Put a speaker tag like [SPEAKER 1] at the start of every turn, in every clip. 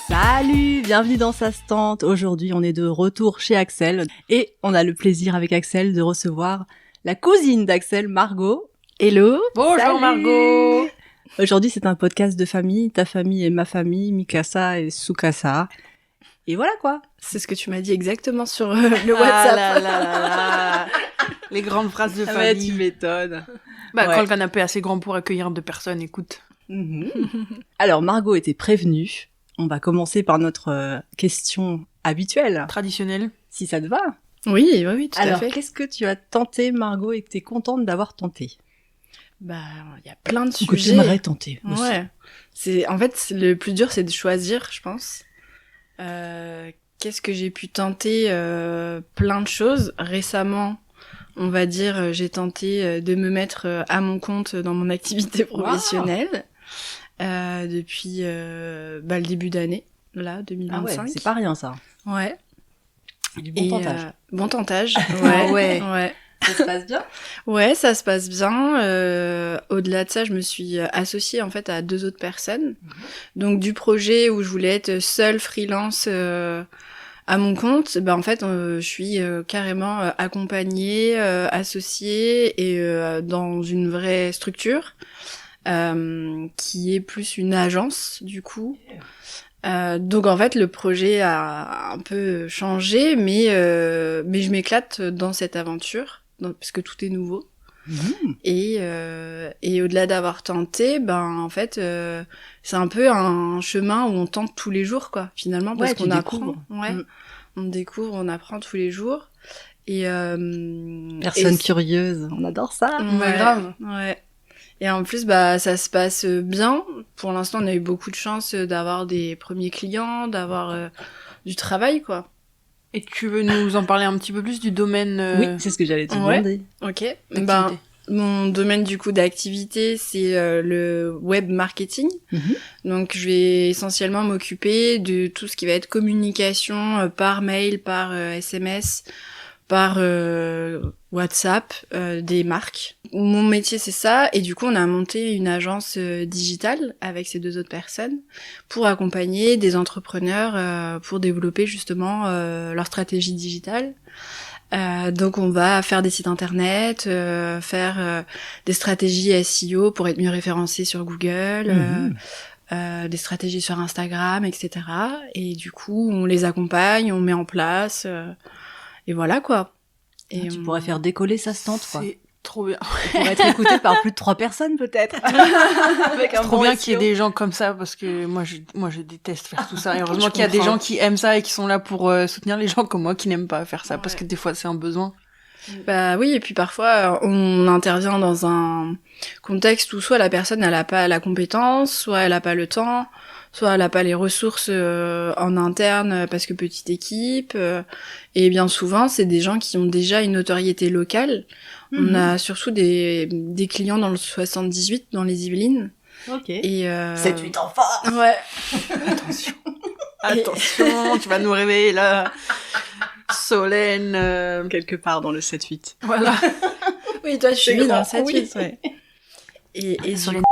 [SPEAKER 1] Salut, bienvenue dans Sastante. Aujourd'hui, on est de retour chez Axel et on a le plaisir avec Axel de recevoir la cousine d'Axel, Margot. Hello.
[SPEAKER 2] Bonjour. Salut. Margot.
[SPEAKER 1] Aujourd'hui, c'est un podcast de famille, ta famille et ma famille, Mikasa et Sukasa. Et voilà quoi.
[SPEAKER 3] C'est ce que tu m'as dit exactement sur le WhatsApp.
[SPEAKER 2] Ah là là là là. Les grandes phrases de famille.
[SPEAKER 1] Ouais, tu m'étonnes.
[SPEAKER 2] Bah, ouais. Quand le canapé est assez grand pour accueillir 2 personnes, écoute.
[SPEAKER 1] Alors, Margot était prévenue. On va commencer par notre question habituelle.
[SPEAKER 2] Traditionnelle.
[SPEAKER 1] Si ça te va.
[SPEAKER 3] Oui, tout à fait.
[SPEAKER 1] Alors, qu'est-ce que tu as tenté, Margot, et que tu es contente d'avoir tenté?
[SPEAKER 3] Bah, il y a plein de sujets.
[SPEAKER 1] Que tu aimerais tenter aussi.
[SPEAKER 3] Ouais. En fait, le plus dur, c'est de choisir, je pense. Qu'est-ce que j'ai pu tenter? Plein de choses. Récemment, on va dire, j'ai tenté de me mettre à mon compte dans mon activité professionnelle. Wow. Depuis le début d'année, là, 2025.
[SPEAKER 1] Ah ouais, c'est pas rien, ça.
[SPEAKER 3] Ouais.
[SPEAKER 1] Du bon tentage.
[SPEAKER 3] Bon tentage,
[SPEAKER 1] ouais. Ça se passe bien?
[SPEAKER 3] Ouais, ça se passe bien. Au-delà de ça, je me suis associée en fait à 2 autres personnes. Donc du projet où je voulais être seule freelance à mon compte, en fait, je suis carrément accompagnée, associée et dans une vraie structure qui est plus une agence du coup. Donc en fait le projet a un peu changé, mais je m'éclate dans cette aventure, parce que tout est nouveau. Et au-delà d'avoir tenté, en fait c'est un peu un chemin où on tente tous les jours quoi, finalement, parce qu'on apprend. On découvre, on apprend tous les jours. Et
[SPEAKER 1] personne curieuse, on adore ça.
[SPEAKER 3] Ouais, grave. Ouais. Et en plus, ça se passe bien. Pour l'instant, on a eu beaucoup de chance d'avoir des premiers clients, d'avoir du travail, quoi.
[SPEAKER 2] Et tu veux nous en parler un petit peu plus du domaine
[SPEAKER 1] Oui, c'est ce que j'allais te demander.
[SPEAKER 3] Ok. Mon domaine, du coup, d'activité, c'est le web marketing. Donc, je vais essentiellement m'occuper de tout ce qui va être communication par mail, par SMS, par WhatsApp, des marques. Mon métier, c'est ça. Et du coup, on a monté une agence digitale avec ces 2 autres personnes pour accompagner des entrepreneurs pour développer justement leur stratégie digitale. Donc, on va faire des sites internet, faire des stratégies SEO pour être mieux référencé sur Google, des stratégies sur Instagram, etc. Et du coup, on les accompagne, on met en place... Et voilà, quoi.
[SPEAKER 1] Et tu pourrais faire décoller Sastante, quoi.
[SPEAKER 2] C'est trop bien.
[SPEAKER 1] Tu pourrais être écouté par plus de 3 personnes, peut-être.
[SPEAKER 2] Avec un trop bien qu'il y ait des gens comme ça, parce que moi, je déteste faire tout ça. Et heureusement qu'il y a des gens qui aiment ça et qui sont là pour soutenir les gens comme moi qui n'aiment pas faire ça, parce que des fois, c'est un besoin.
[SPEAKER 3] Bah oui, et puis parfois, on intervient dans un contexte où soit la personne, elle a pas la compétence, soit elle a pas le temps, soit elle a pas les ressources en interne parce que petite équipe. Et bien souvent, c'est des gens qui ont déjà une notoriété locale. On a surtout des clients dans le 78, dans les Yvelines.
[SPEAKER 1] Ok.
[SPEAKER 3] Et
[SPEAKER 1] 7-8 enfants.
[SPEAKER 3] Ouais.
[SPEAKER 2] Attention, tu vas nous réveiller là. Solène,
[SPEAKER 1] quelque part dans le 7-8.
[SPEAKER 3] Voilà. Oui, toi, je suis dans le 7-8, ouais. Et
[SPEAKER 2] Solène.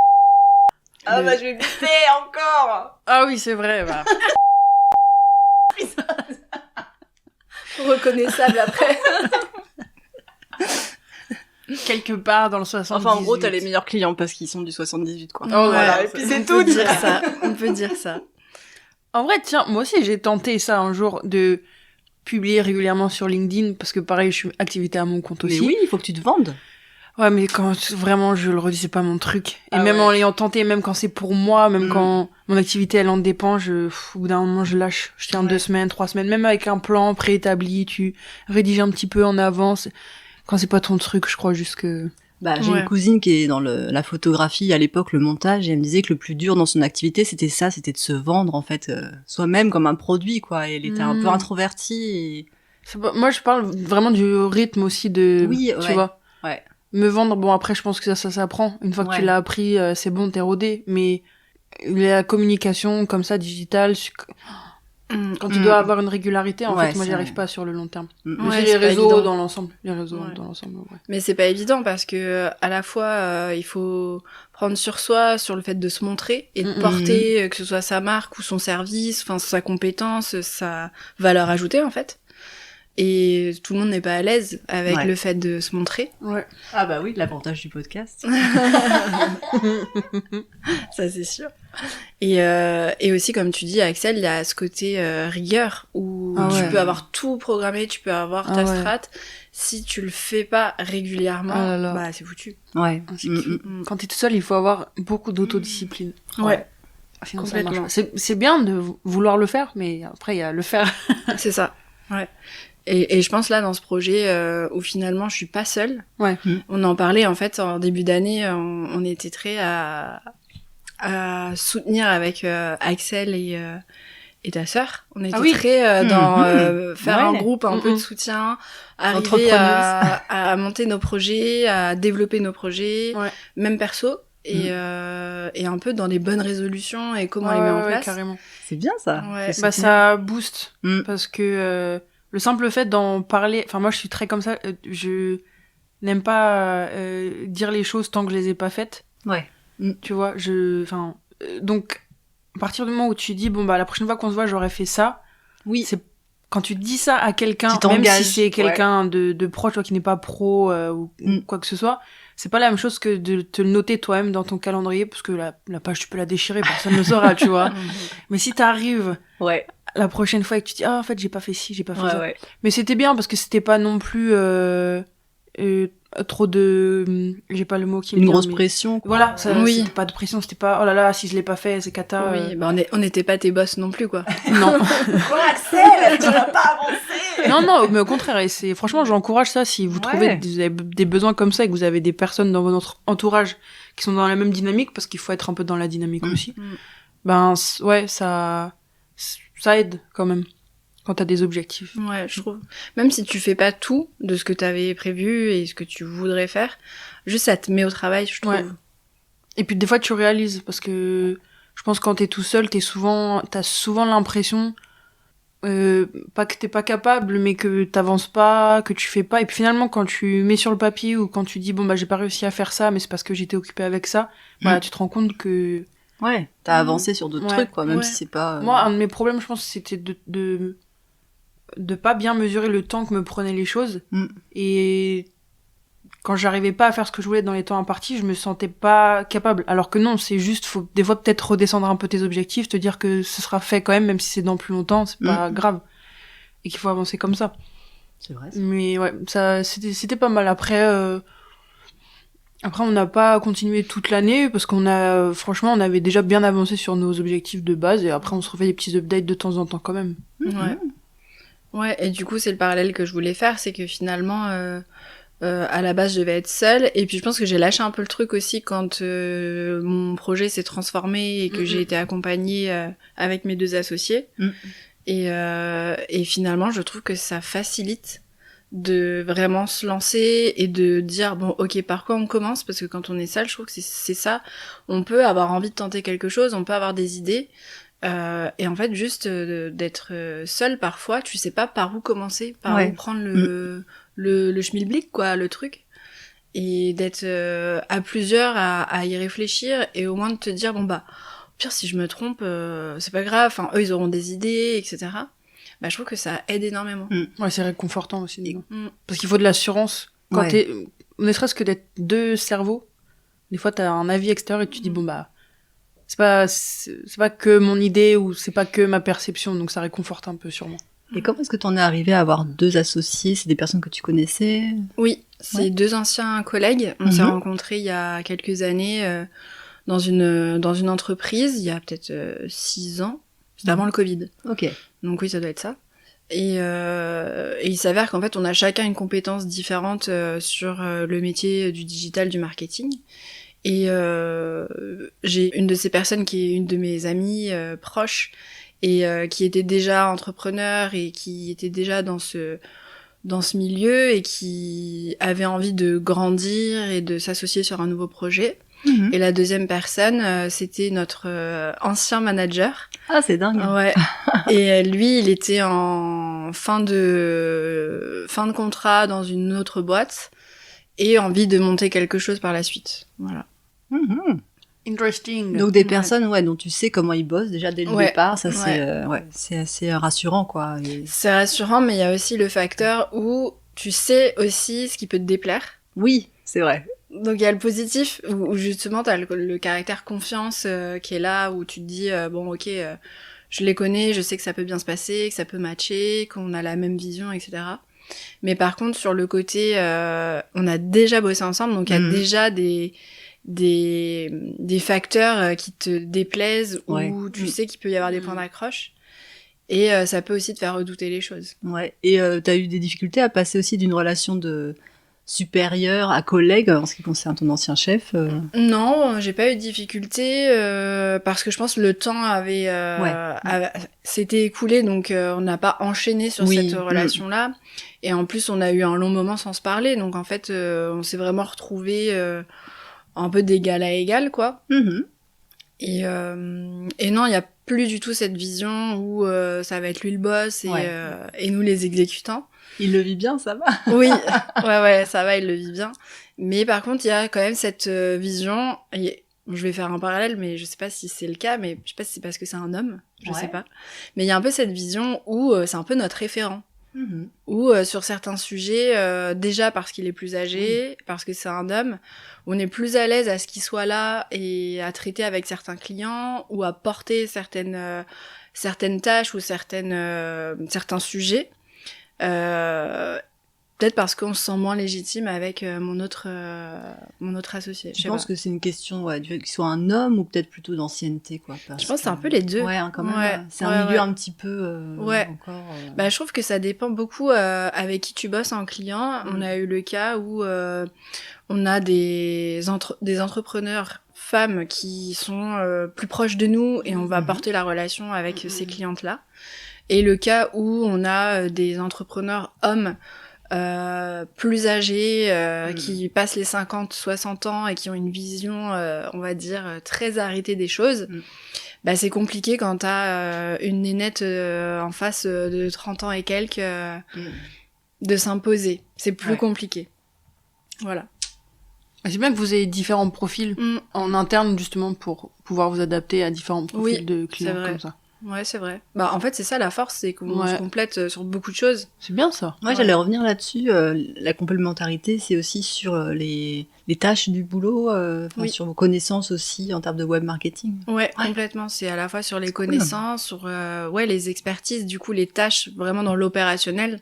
[SPEAKER 1] Ah je vais bipper encore.
[SPEAKER 2] Ah oui, c'est vrai,
[SPEAKER 3] Reconnaissable après.
[SPEAKER 2] Quelque part dans le 78.
[SPEAKER 1] Enfin, en gros, t'as les meilleurs clients parce qu'ils sont du 78, quoi.
[SPEAKER 2] Oh voilà, et puis c'est tout.
[SPEAKER 3] On peut dire ça.
[SPEAKER 2] En vrai, tiens, moi aussi, j'ai tenté ça un jour de publier régulièrement sur LinkedIn, parce que pareil, je suis activité à mon compte aussi.
[SPEAKER 1] Mais oui, il faut que tu te vendes.
[SPEAKER 2] Ouais, mais quand vraiment, je le redis, c'est pas mon truc. Et même en l'ayant tenté, même quand c'est pour moi, même quand mon activité, elle en dépend, au bout d'un moment, je lâche. Je tiens 2 semaines, 3 semaines, même avec un plan préétabli, tu rédiges un petit peu en avance. Quand c'est pas ton truc, je crois juste que...
[SPEAKER 1] J'ai une cousine qui est dans la photographie, à l'époque, le montage, et elle me disait que le plus dur dans son activité, c'était de se vendre, en fait, soi-même comme un produit, quoi. Et elle était un peu introvertie.
[SPEAKER 2] Moi, je parle vraiment du rythme aussi tu vois.
[SPEAKER 1] Ouais.
[SPEAKER 2] Me vendre, bon, après, je pense que ça s'apprend. Une fois que tu l'as appris, c'est bon, t'es rodé. Mais la communication comme ça, digitale, Quand tu dois avoir une régularité, en fait, moi, j'y arrive pas sur le long terme. Mais
[SPEAKER 3] Ouais,
[SPEAKER 2] les réseaux dans l'ensemble. Les réseaux dans l'ensemble, ouais.
[SPEAKER 3] Mais c'est pas évident parce que à la fois, il faut prendre sur soi, sur le fait de se montrer et de porter, que ce soit sa marque ou son service, enfin sa compétence, sa valeur ajoutée en fait. Et tout le monde n'est pas à l'aise avec le fait de se montrer.
[SPEAKER 1] Ouais. Ah bah oui, l'avantage du podcast.
[SPEAKER 3] Ça c'est sûr. Et aussi comme tu dis Axel, il y a ce côté rigueur où tu peux avoir tout programmé, tu peux avoir ta strat. Si tu le fais pas régulièrement, bah c'est foutu.
[SPEAKER 1] Ouais.
[SPEAKER 2] Quand t'es tout seul, il faut avoir beaucoup d'autodiscipline.
[SPEAKER 3] Ouais.
[SPEAKER 2] Sinon, ça marche. C'est bien de vouloir le faire, mais après il y a le faire.
[SPEAKER 3] C'est ça. Ouais. Et je pense là dans ce projet où finalement je suis pas seule.
[SPEAKER 2] Ouais.
[SPEAKER 3] On en parlait en fait en début d'année, on était très à soutenir avec Axel et ta sœur. On était très dans faire un groupe un peu de soutien, arriver à monter nos projets, à développer nos projets, même perso. Et un peu dans les bonnes résolutions et comment les mettre en place.
[SPEAKER 2] Carrément.
[SPEAKER 1] C'est bien ça.
[SPEAKER 3] Ouais.
[SPEAKER 2] Bah ça booste parce que le simple fait d'en parler, enfin moi je suis très comme ça, je n'aime pas dire les choses tant que je les ai pas faites.
[SPEAKER 1] Ouais.
[SPEAKER 2] Tu vois, donc à partir du moment où tu dis bon bah la prochaine fois qu'on se voit j'aurais fait ça.
[SPEAKER 1] Oui.
[SPEAKER 2] C'est quand tu dis ça à quelqu'un, même si c'est quelqu'un de proche, toi qui n'est pas pro ou quoi que ce soit, c'est pas la même chose que de te le noter toi-même dans ton calendrier parce que la page tu peux la déchirer, personne ne le saura, tu vois. Mais si t'arrives la prochaine fois et que tu dis en fait j'ai pas fait ci, j'ai pas fait ça. Mais c'était bien parce que c'était pas non plus trop de j'ai pas le mot qui me
[SPEAKER 1] une
[SPEAKER 2] vient,
[SPEAKER 1] grosse
[SPEAKER 2] mais...
[SPEAKER 1] pression quoi.
[SPEAKER 2] Voilà, c'était pas de pression, c'était pas oh là là si je l'ai pas fait c'est cata.
[SPEAKER 3] Oui, bah on n'était pas tes boss non plus quoi.
[SPEAKER 2] Non.
[SPEAKER 1] Quoi Axel, tu vas pas avancer.
[SPEAKER 2] Non, mais au contraire, et c'est franchement j'encourage ça si vous trouvez des besoins comme ça et que vous avez des personnes dans votre entourage qui sont dans la même dynamique parce qu'il faut être un peu dans la dynamique aussi. Ben ça aide quand même. Quand t'as des objectifs.
[SPEAKER 3] Ouais, je trouve. Même si tu fais pas tout de ce que t'avais prévu et ce que tu voudrais faire, juste ça te met au travail, je trouve. Ouais.
[SPEAKER 2] Et puis des fois tu réalises, parce que je pense que quand t'es tout seul, t'as souvent l'impression, pas que t'es pas capable, mais que t'avances pas, que tu fais pas. Et puis finalement, quand tu mets sur le papier ou quand tu dis bon bah j'ai pas réussi à faire ça, mais c'est parce que j'étais occupée avec ça, voilà, tu te rends compte que...
[SPEAKER 1] Ouais, t'as avancé sur d'autres trucs, quoi, même si c'est pas...
[SPEAKER 2] Moi, un de mes problèmes, je pense, c'était de pas bien mesurer le temps que me prenaient les choses. Et quand j'arrivais pas à faire ce que je voulais dans les temps impartis, je me sentais pas capable. Alors que non, c'est juste, faut des fois peut-être redescendre un peu tes objectifs, te dire que ce sera fait quand même si c'est dans plus longtemps, c'est pas grave. Et qu'il faut avancer comme ça.
[SPEAKER 1] C'est vrai.
[SPEAKER 2] Mais ouais, ça, c'était pas mal. Après, on n'a pas continué toute l'année parce franchement, on avait déjà bien avancé sur nos objectifs de base et après on se refait des petits updates de temps en temps quand même.
[SPEAKER 3] Ouais, et du coup, c'est le parallèle que je voulais faire, c'est que finalement, à la base, je devais être seule, et puis je pense que j'ai lâché un peu le truc aussi quand mon projet s'est transformé et que j'ai été accompagnée avec mes 2 associés. Et finalement, je trouve que ça facilite de vraiment se lancer et de dire bon ok par quoi on commence, parce que quand on est seul je trouve que c'est ça, on peut avoir envie de tenter quelque chose, on peut avoir des idées et en fait juste d'être seul parfois tu sais pas par où commencer, par où prendre le schmilblick quoi, le truc, et d'être à plusieurs à y réfléchir et au moins de te dire bon bah au pire si je me trompe c'est pas grave, enfin eux ils auront des idées etc. Bah, je trouve que ça aide énormément.
[SPEAKER 2] Ouais, c'est réconfortant aussi. Parce qu'il faut de l'assurance. Quand ne serait-ce que d'être 2 cerveaux, des fois t'as un avis extérieur et tu dis bon bah c'est pas que mon idée ou c'est pas que ma perception, donc ça réconforte un peu sûrement.
[SPEAKER 1] Et comment est-ce que t'en es arrivé à avoir 2 associés? C'est des personnes que tu connaissais?
[SPEAKER 3] Oui, c'est 2 anciens collègues. On s'est rencontrés il y a quelques années dans une entreprise, il y a peut-être 6 ans. C'était avant le Covid.
[SPEAKER 1] Ok.
[SPEAKER 3] Donc oui, ça doit être ça. Et il s'avère qu'en fait, on a chacun une compétence différente sur le métier du digital, du marketing. Et j'ai une de ces personnes qui est une de mes amies proches et qui était déjà entrepreneur et qui était déjà dans ce milieu et qui avait envie de grandir et de s'associer sur un nouveau projet. Et la deuxième personne, c'était notre ancien manager.
[SPEAKER 1] Ah, c'est dingue.
[SPEAKER 3] Ouais. Et lui, il était en fin de contrat dans une autre boîte et envie de monter quelque chose par la suite. Voilà.
[SPEAKER 2] Interesting.
[SPEAKER 1] Donc des personnes dont tu sais comment ils bossent déjà dès le départ, ça
[SPEAKER 3] Ouais.
[SPEAKER 1] c'est assez rassurant quoi. Et...
[SPEAKER 3] C'est rassurant, mais il y a aussi le facteur où tu sais aussi ce qui peut te déplaire.
[SPEAKER 1] Oui, c'est vrai.
[SPEAKER 3] Donc il y a le positif où justement t'as le caractère confiance qui est là, où tu te dis bon ok, je les connais, je sais que ça peut bien se passer, que ça peut matcher, qu'on a la même vision, etc. Mais par contre sur le côté on a déjà bossé ensemble, donc il y a déjà des facteurs qui te déplaisent, où tu sais qu'il peut y avoir des points d'accroche. Et ça peut aussi te faire redouter les choses.
[SPEAKER 1] Ouais. Et t'as eu des difficultés à passer aussi d'une relation de supérieur à collègue en ce qui concerne ton ancien chef
[SPEAKER 3] Non, j'ai pas eu de difficulté parce que je pense que le temps s'était écoulé, donc on n'a pas enchaîné sur cette relation-là. Et en plus, on a eu un long moment sans se parler, donc en fait, on s'est vraiment retrouvés un peu d'égal à égal, quoi. Et non, il y a plus du tout cette vision où ça va être lui le boss et nous les exécutants.
[SPEAKER 1] Il le vit bien, ça va.
[SPEAKER 3] Oui, ouais, ça va, il le vit bien. Mais par contre, il y a quand même cette vision. Je vais faire un parallèle, mais je sais pas si c'est le cas, mais je sais pas si c'est parce que c'est un homme, je sais pas. Mais il y a un peu cette vision où c'est un peu notre référent. Où sur certains sujets, déjà parce qu'il est plus âgé, parce que c'est un homme, on est plus à l'aise à ce qu'il soit là et à traiter avec certains clients ou à porter certaines tâches ou certains sujets. Peut-être parce qu'on se sent moins légitime avec mon autre associé.
[SPEAKER 1] Je pense que c'est une question du fait qu'il soit un homme ou peut-être plutôt d'ancienneté, quoi.
[SPEAKER 3] Je pense que c'est un peu les deux.
[SPEAKER 1] Ouais, quand même. C'est un milieu un petit peu encore.
[SPEAKER 3] Bah, je trouve que ça dépend beaucoup avec qui tu bosses en client. On a eu le cas où on a des entrepreneurs femmes qui sont plus proches de nous et on va porter la relation avec ces clientes-là. Et le cas où on a des entrepreneurs hommes plus âgés qui passent les 50-60 ans et qui ont une vision, on va dire, très arrêtée des choses, bah c'est compliqué quand t'as une nénette en face de 30 ans et quelques de s'imposer. C'est plus compliqué. Voilà.
[SPEAKER 2] C'est bien que vous ayez différents profils en interne, justement, pour pouvoir vous adapter à différents profils de clients comme ça.
[SPEAKER 3] Ouais, c'est vrai. Bah, en fait, c'est ça la force, c'est qu'on se complète sur beaucoup de choses.
[SPEAKER 2] C'est bien ça.
[SPEAKER 1] Moi, j'allais revenir là-dessus. La complémentarité, c'est aussi sur les tâches du boulot, sur vos connaissances aussi en termes de web marketing.
[SPEAKER 3] Ouais, complètement. C'est à la fois sur les connaissances, sur les expertises, du coup, les tâches vraiment dans l'opérationnel.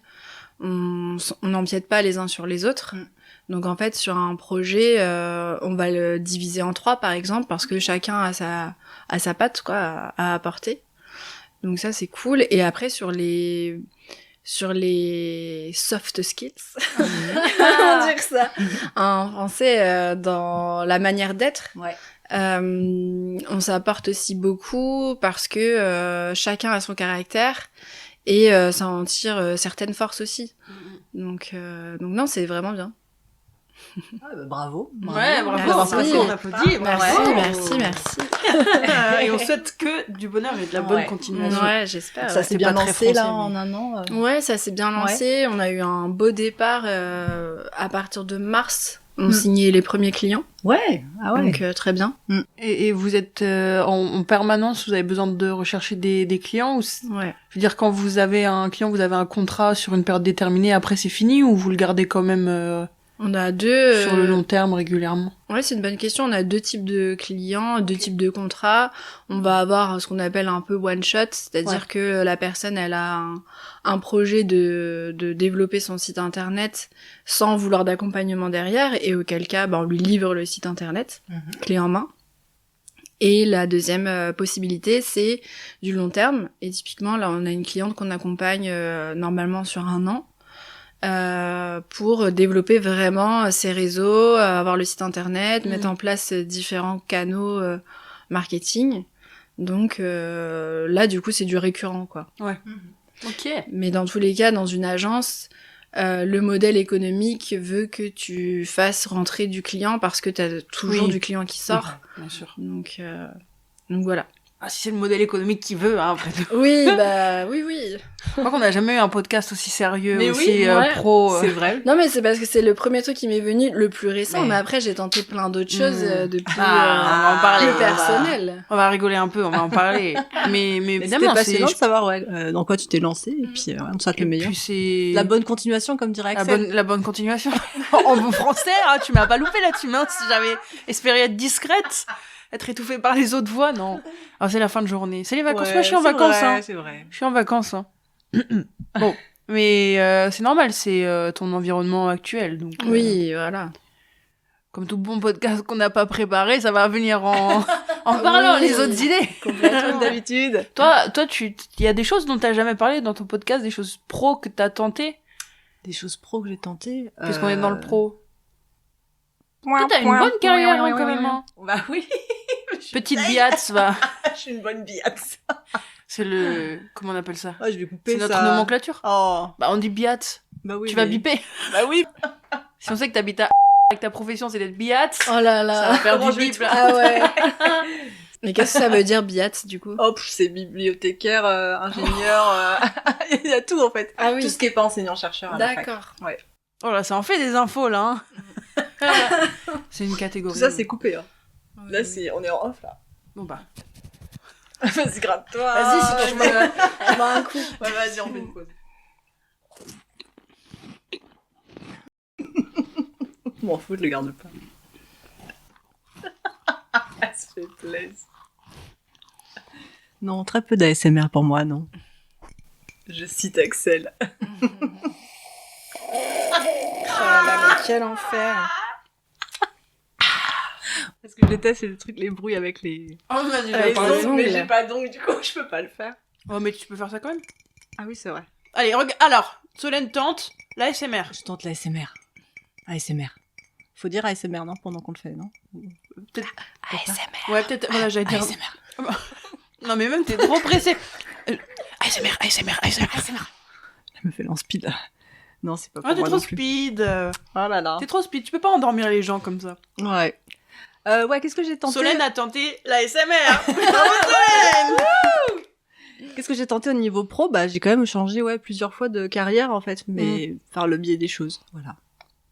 [SPEAKER 3] On n'empiète pas les uns sur les autres. Donc en fait, sur un projet, on va le diviser en 3, par exemple, parce que chacun a sa patte, quoi, à apporter. Donc ça, c'est cool. Et après, sur les soft skills, on va dire ça en français, dans la manière d'être, on s'apporte aussi beaucoup parce que chacun a son caractère et ça en tire certaines forces aussi. Donc non, c'est vraiment bien.
[SPEAKER 1] Bravo.
[SPEAKER 2] Ouais, bravo.
[SPEAKER 3] Merci.
[SPEAKER 2] On applaudit.
[SPEAKER 3] Merci.
[SPEAKER 2] Et on souhaite que du bonheur et de la bonne continuation.
[SPEAKER 3] Ouais, j'espère.
[SPEAKER 1] Ça s'est bien lancé là en un an.
[SPEAKER 3] Ouais, ça s'est bien lancé. On a eu un beau départ à partir de mars. On signait les premiers clients.
[SPEAKER 1] Ouais.
[SPEAKER 3] Donc très bien.
[SPEAKER 2] Et vous êtes en permanence, vous avez besoin de rechercher des clients ou je veux dire, quand vous avez un client, vous avez un contrat sur une période déterminée, après c'est fini, ou vous le gardez quand même
[SPEAKER 3] on a deux
[SPEAKER 2] sur le long terme régulièrement? Ouais,
[SPEAKER 3] c'est une bonne question. On a 2 types de clients, 2 types de contrats. On va avoir ce qu'on appelle un peu one shot, c'est-à-dire que la personne, elle a un projet de développer son site internet sans vouloir d'accompagnement derrière, et auquel cas, on lui livre le site internet, clé en main. Et la deuxième possibilité, c'est du long terme. Et typiquement, là, on a une cliente qu'on accompagne normalement sur 1 an. Pour développer vraiment ses réseaux, avoir le site internet, mettre en place différents canaux marketing. Donc là, du coup, c'est du récurrent, quoi.
[SPEAKER 2] Ouais. Ok.
[SPEAKER 3] Mais dans tous les cas, dans une agence, le modèle économique veut que tu fasses rentrer du client parce que t'as toujours du client qui sort.
[SPEAKER 2] Bien sûr.
[SPEAKER 3] Donc voilà.
[SPEAKER 2] Ah, si c'est le modèle économique qui veut, hein, après tout.
[SPEAKER 3] Oui, oui.
[SPEAKER 2] Je crois qu'on n'a jamais eu un podcast aussi sérieux,
[SPEAKER 1] mais
[SPEAKER 2] aussi pro.
[SPEAKER 1] C'est vrai.
[SPEAKER 3] Non, mais c'est parce que c'est le premier truc qui m'est venu, le plus récent. Mais après, j'ai tenté plein d'autres choses de plus,
[SPEAKER 2] on va en parler,
[SPEAKER 3] plus personnelles.
[SPEAKER 2] On va rigoler un peu, on va en parler. mais
[SPEAKER 1] c'était passionnant de savoir dans quoi tu t'es lancé. Et puis, on te souhaite le meilleur.
[SPEAKER 2] Puis c'est
[SPEAKER 1] la bonne continuation, comme dirait Axel.
[SPEAKER 2] La bonne continuation. En bon français, hein, tu m'as pas loupé là-dessus, hein, si j'avais espéré être discrète. Être étouffée par les autres voix, non. Alors, c'est la fin de journée. C'est les vacances. Moi, je suis en vacances,
[SPEAKER 1] vrai,
[SPEAKER 2] hein.
[SPEAKER 1] C'est vrai.
[SPEAKER 2] Je suis en vacances, hein. Bon. Mais, c'est normal, c'est ton environnement actuel, donc.
[SPEAKER 3] Oui, voilà.
[SPEAKER 2] Comme tout bon podcast qu'on n'a pas préparé, ça va venir en parlant les autres idées.
[SPEAKER 3] Complètement.
[SPEAKER 1] D'habitude.
[SPEAKER 2] Toi, il y a des choses dont t'as jamais parlé dans ton podcast, des choses pro que t'as tenté?
[SPEAKER 1] Des choses pro que j'ai tentées.
[SPEAKER 2] Puisqu'on est dans le pro. Toi, t'as une bonne carrière, hein, quand même, hein.
[SPEAKER 1] Bah oui.
[SPEAKER 2] Petite biatz, va.
[SPEAKER 1] Je suis une bonne biatz.
[SPEAKER 2] C'est le, comment on appelle ça?
[SPEAKER 1] Oh, je vais couper
[SPEAKER 2] c'est
[SPEAKER 1] ça.
[SPEAKER 2] notre nomenclature.
[SPEAKER 1] Oh.
[SPEAKER 2] Bah, on dit biatz.
[SPEAKER 1] Bah oui.
[SPEAKER 2] Tu vas biper.
[SPEAKER 1] Bah oui.
[SPEAKER 2] Si on sait que t'habites à avec ta profession, c'est d'être biatz.
[SPEAKER 3] Oh là là.
[SPEAKER 2] Ça va faire
[SPEAKER 1] Comment
[SPEAKER 2] du
[SPEAKER 1] je
[SPEAKER 2] bip,
[SPEAKER 1] vais
[SPEAKER 2] là.
[SPEAKER 3] Ah ouais. Mais qu'est-ce que ça veut dire, biatz, du coup?
[SPEAKER 1] Hop, c'est bibliothécaire, ingénieur, il y a tout en fait.
[SPEAKER 3] Ah oui.
[SPEAKER 1] Tout ce qui est pas enseignant-chercheur à la fac.
[SPEAKER 3] D'accord.
[SPEAKER 1] Ouais.
[SPEAKER 2] Oh là, ça en fait des infos, là, hein. C'est une catégorie.
[SPEAKER 1] Tout ça, c'est coupé, hein. Là, on est en off, là.
[SPEAKER 2] Bon, bah.
[SPEAKER 1] Vas-y, gratte-toi.
[SPEAKER 3] Vas-y, si tu veux. On va un coup.
[SPEAKER 1] Ouais, vas-y, on fait une pause. M'en fous, je le garde pas. Ça fait plaisir. Non, très peu d'ASMR pour moi, non. Je cite Axel.
[SPEAKER 3] Oh là là, mais quel enfer.
[SPEAKER 1] Parce que je déteste les bruits avec les...
[SPEAKER 2] Oh, vas-y,
[SPEAKER 3] Avec les ongles.
[SPEAKER 1] mais j'ai pas d'ongles, du coup, je peux pas le faire.
[SPEAKER 2] Oh, mais tu peux faire ça quand même.
[SPEAKER 1] Ah oui, c'est vrai.
[SPEAKER 2] Allez, alors, Solène tente l'ASMR.
[SPEAKER 1] Je tente l'ASMR. ASMR. Faut dire ASMR, non? Pendant qu'on le fait, non?
[SPEAKER 2] Peut-être.
[SPEAKER 3] ASMR.
[SPEAKER 2] Ouais, peut-être. Voilà, j'allais dire.
[SPEAKER 1] ASMR.
[SPEAKER 2] Non, mais même, t'es trop pressé. ASMR.
[SPEAKER 1] Elle me fait l'en-speed, là. Non, c'est pas pour
[SPEAKER 2] Ah, t'es
[SPEAKER 1] moi
[SPEAKER 2] trop
[SPEAKER 1] non plus.
[SPEAKER 2] speed.
[SPEAKER 1] Oh là là.
[SPEAKER 2] T'es trop speed. Tu peux pas endormir les gens comme ça.
[SPEAKER 1] Ouais. Ouais, qu'est-ce que j'ai tenté?
[SPEAKER 2] Solène a tenté l'ASMR. Bravo, Solène.
[SPEAKER 1] Qu'est-ce que j'ai tenté au niveau pro? Bah, j'ai quand même changé, plusieurs fois de carrière, en fait, mais par le biais des choses, voilà.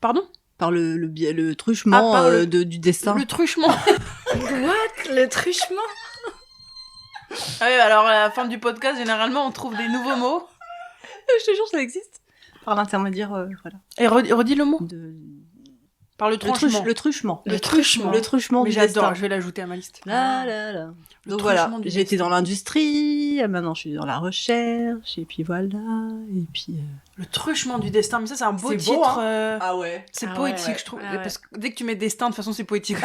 [SPEAKER 2] Pardon?
[SPEAKER 1] Par le biais, le truchement du destin.
[SPEAKER 2] Le truchement.
[SPEAKER 3] What? Le truchement?
[SPEAKER 2] Ouais, alors à la fin du podcast, généralement, on trouve des nouveaux mots.
[SPEAKER 1] Je te jure, ça existe. Par l'intermédiaire, voilà.
[SPEAKER 2] Et redis le mot. Par le
[SPEAKER 1] Le
[SPEAKER 2] truchement.
[SPEAKER 1] Le truchement.
[SPEAKER 3] Le truchement.
[SPEAKER 1] Le truchement
[SPEAKER 2] Mais
[SPEAKER 1] du
[SPEAKER 2] j'adore,
[SPEAKER 1] destin.
[SPEAKER 2] je vais l'ajouter à ma liste.
[SPEAKER 1] Là, là, là.
[SPEAKER 2] Le
[SPEAKER 1] Donc voilà,
[SPEAKER 2] truchement du
[SPEAKER 1] j'ai été
[SPEAKER 2] destin.
[SPEAKER 1] dans l'industrie, maintenant je suis dans la recherche, et puis voilà, et puis...
[SPEAKER 2] Le truchement du destin, mais ça c'est un beau
[SPEAKER 1] C'est
[SPEAKER 2] titre.
[SPEAKER 1] beau, hein. Ah ouais.
[SPEAKER 2] C'est
[SPEAKER 3] Ah
[SPEAKER 2] poétique,
[SPEAKER 3] ouais, ouais.
[SPEAKER 2] je trouve.
[SPEAKER 3] Ah ouais.
[SPEAKER 2] Parce que dès que tu mets destin, de toute façon c'est poétique.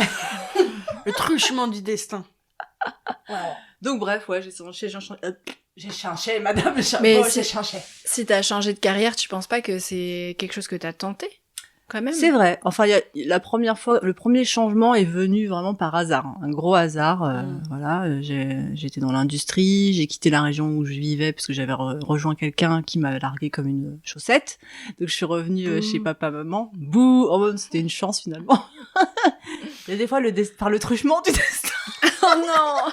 [SPEAKER 2] Le truchement du destin.
[SPEAKER 1] Donc bref, ouais, j'ai changé, madame,
[SPEAKER 3] Mais
[SPEAKER 1] j'ai
[SPEAKER 3] c'est-
[SPEAKER 1] changé.
[SPEAKER 3] Si t'as changé de carrière, tu penses pas que c'est quelque chose que t'as tenté? Quand même.
[SPEAKER 1] C'est vrai. Enfin, la première fois, le premier changement est venu vraiment par hasard, hein. Un gros hasard. Voilà, j'étais dans l'industrie, j'ai quitté la région où je vivais parce que j'avais rejoint quelqu'un qui m'a largué comme une chaussette. Donc je suis revenue chez papa, maman. Bouh, oh, c'était une chance finalement. Il y a des fois par le truchement du destin.
[SPEAKER 3] Oh non.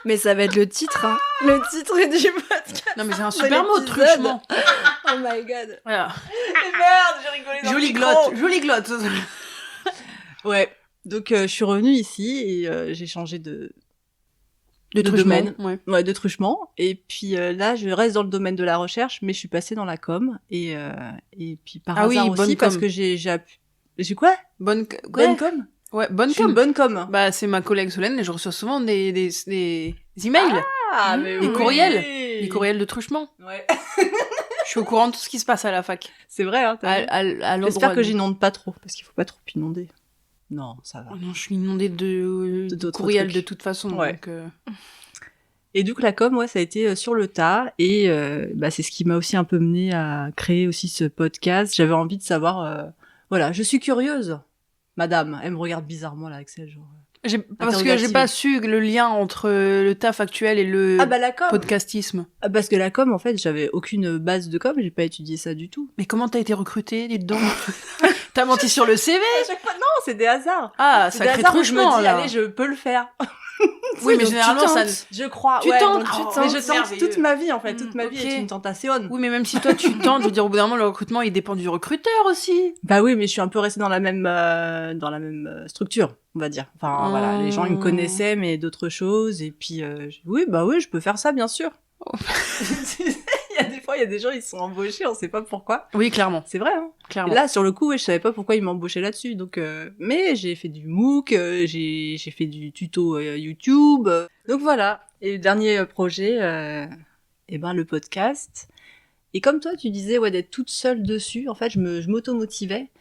[SPEAKER 3] Mais ça va être le titre, hein. Le titre du podcast.
[SPEAKER 2] Non mais c'est un
[SPEAKER 3] De
[SPEAKER 2] super mot,
[SPEAKER 3] l'épisode.
[SPEAKER 2] truchement.
[SPEAKER 3] Oh my god.
[SPEAKER 2] Voilà.
[SPEAKER 1] Merde, j'ai rigolé dans
[SPEAKER 2] Jolie
[SPEAKER 1] le micro.
[SPEAKER 2] glotte, jolie glotte.
[SPEAKER 1] Ouais. Donc je suis revenue ici et j'ai changé de
[SPEAKER 2] truchement,
[SPEAKER 1] domaine.
[SPEAKER 2] ouais.
[SPEAKER 1] Ouais, de truchement. Et puis là, je reste dans le domaine de la recherche, mais je suis passée dans la com. Et puis par
[SPEAKER 2] Ah oui,
[SPEAKER 1] hasard
[SPEAKER 2] bonne
[SPEAKER 1] aussi, parce
[SPEAKER 2] com.
[SPEAKER 1] que j'ai quoi?
[SPEAKER 2] Bonne
[SPEAKER 1] Bonne com?
[SPEAKER 2] Ouais, bonne
[SPEAKER 1] Je suis une
[SPEAKER 2] com.
[SPEAKER 1] bonne com.
[SPEAKER 2] Bah c'est ma collègue Solène et je reçois souvent des emails,
[SPEAKER 1] Ah, mais
[SPEAKER 2] des courriels. des courriels de truchement.
[SPEAKER 1] Ouais.
[SPEAKER 2] Je suis au courant de tout ce qui se passe à la fac.
[SPEAKER 1] C'est vrai, hein.
[SPEAKER 2] À l'endroit
[SPEAKER 1] J'espère que
[SPEAKER 2] de-
[SPEAKER 1] j'inonde pas trop, parce qu'il faut pas trop inonder. Non, ça va.
[SPEAKER 2] Oh non, je suis inondée de
[SPEAKER 1] D'autres
[SPEAKER 2] courriels
[SPEAKER 1] trucs.
[SPEAKER 2] de toute façon.
[SPEAKER 1] Ouais.
[SPEAKER 2] Donc,
[SPEAKER 1] Et donc la com, ouais, ça a été sur le tas, et bah, c'est ce qui m'a aussi un peu mené à créer aussi ce podcast. J'avais envie de savoir, voilà, je suis curieuse. Madame, elle me regarde bizarrement là, Axel, genre.
[SPEAKER 2] Parce que j'ai pas su le lien entre le taf actuel et le
[SPEAKER 1] la com.
[SPEAKER 2] podcastisme.
[SPEAKER 1] Parce que la com, en fait, j'avais aucune base de com, j'ai pas étudié ça du tout.
[SPEAKER 2] Mais comment t'as été recrutée, dis donc? T'as menti sur le CV?
[SPEAKER 1] À chaque fois, non, c'est des hasards.
[SPEAKER 2] Ah,
[SPEAKER 1] c'est
[SPEAKER 2] sacré
[SPEAKER 1] des hasards où je me
[SPEAKER 2] truchement,
[SPEAKER 1] dis,
[SPEAKER 2] là.
[SPEAKER 1] allez, je peux le faire.
[SPEAKER 2] Oui, mais généralement, ça...
[SPEAKER 1] Je crois,
[SPEAKER 2] tu tentes,
[SPEAKER 1] mais je tente toute ma vie, en fait. Toute ma vie est une tentation.
[SPEAKER 2] Oui, mais même si toi, tu tentes, je veux dire, au bout d'un moment, le recrutement, il dépend du recruteur aussi.
[SPEAKER 1] Bah oui, mais je suis un peu restée dans la même structure, on va dire. Enfin, voilà, les gens, ils me connaissaient, mais d'autres choses. Et puis, oui, je peux faire ça, bien sûr. Il y a des fois, il y a des gens, ils sont embauchés, on sait pas pourquoi.
[SPEAKER 2] Oui, clairement.
[SPEAKER 1] C'est vrai, hein.
[SPEAKER 2] Clairement.
[SPEAKER 1] Et là, sur le coup, je savais pas pourquoi ils m'embauchaient là-dessus. Donc, mais j'ai fait du MOOC, j'ai fait du tuto YouTube. Donc voilà. Et le dernier projet, le podcast. Et comme toi, tu disais, d'être toute seule dessus, en fait, je m'auto-motivais.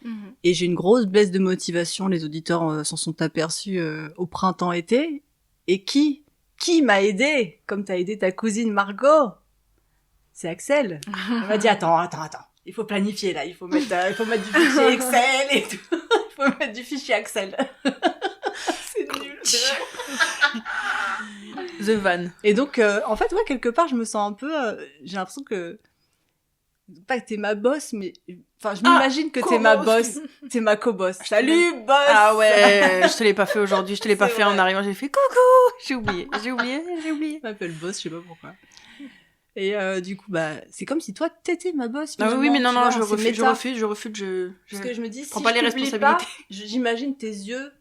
[SPEAKER 1] Et j'ai une grosse baisse de motivation. Les auditeurs s'en sont aperçus au printemps-été. Et qui m'a aidé, comme t'as aidé ta cousine Margot? C'est Axel. Elle m'a dit, attends. Il faut planifier, là. Il faut mettre du fichier Excel et tout. Il faut mettre du fichier Excel. C'est nul.
[SPEAKER 2] The Van.
[SPEAKER 1] Et donc, en fait, quelque part, je me sens un peu... j'ai l'impression que... Pas que t'es ma boss, mais... Enfin, je m'imagine que t'es ma boss. T'es ma co-boss. Salut, boss!
[SPEAKER 2] Ah ouais, je te l'ai pas fait aujourd'hui. Je te l'ai pas fait en arrivant. J'ai fait coucou! J'ai oublié.
[SPEAKER 1] Je m'appelle boss, je sais pas pourquoi. Et du coup, c'est comme si toi, t'étais ma boss.
[SPEAKER 2] Ah oui, mais non, je refuse.
[SPEAKER 1] Parce que je me dis,
[SPEAKER 2] prends pas les responsabilités.
[SPEAKER 1] J'imagine tes yeux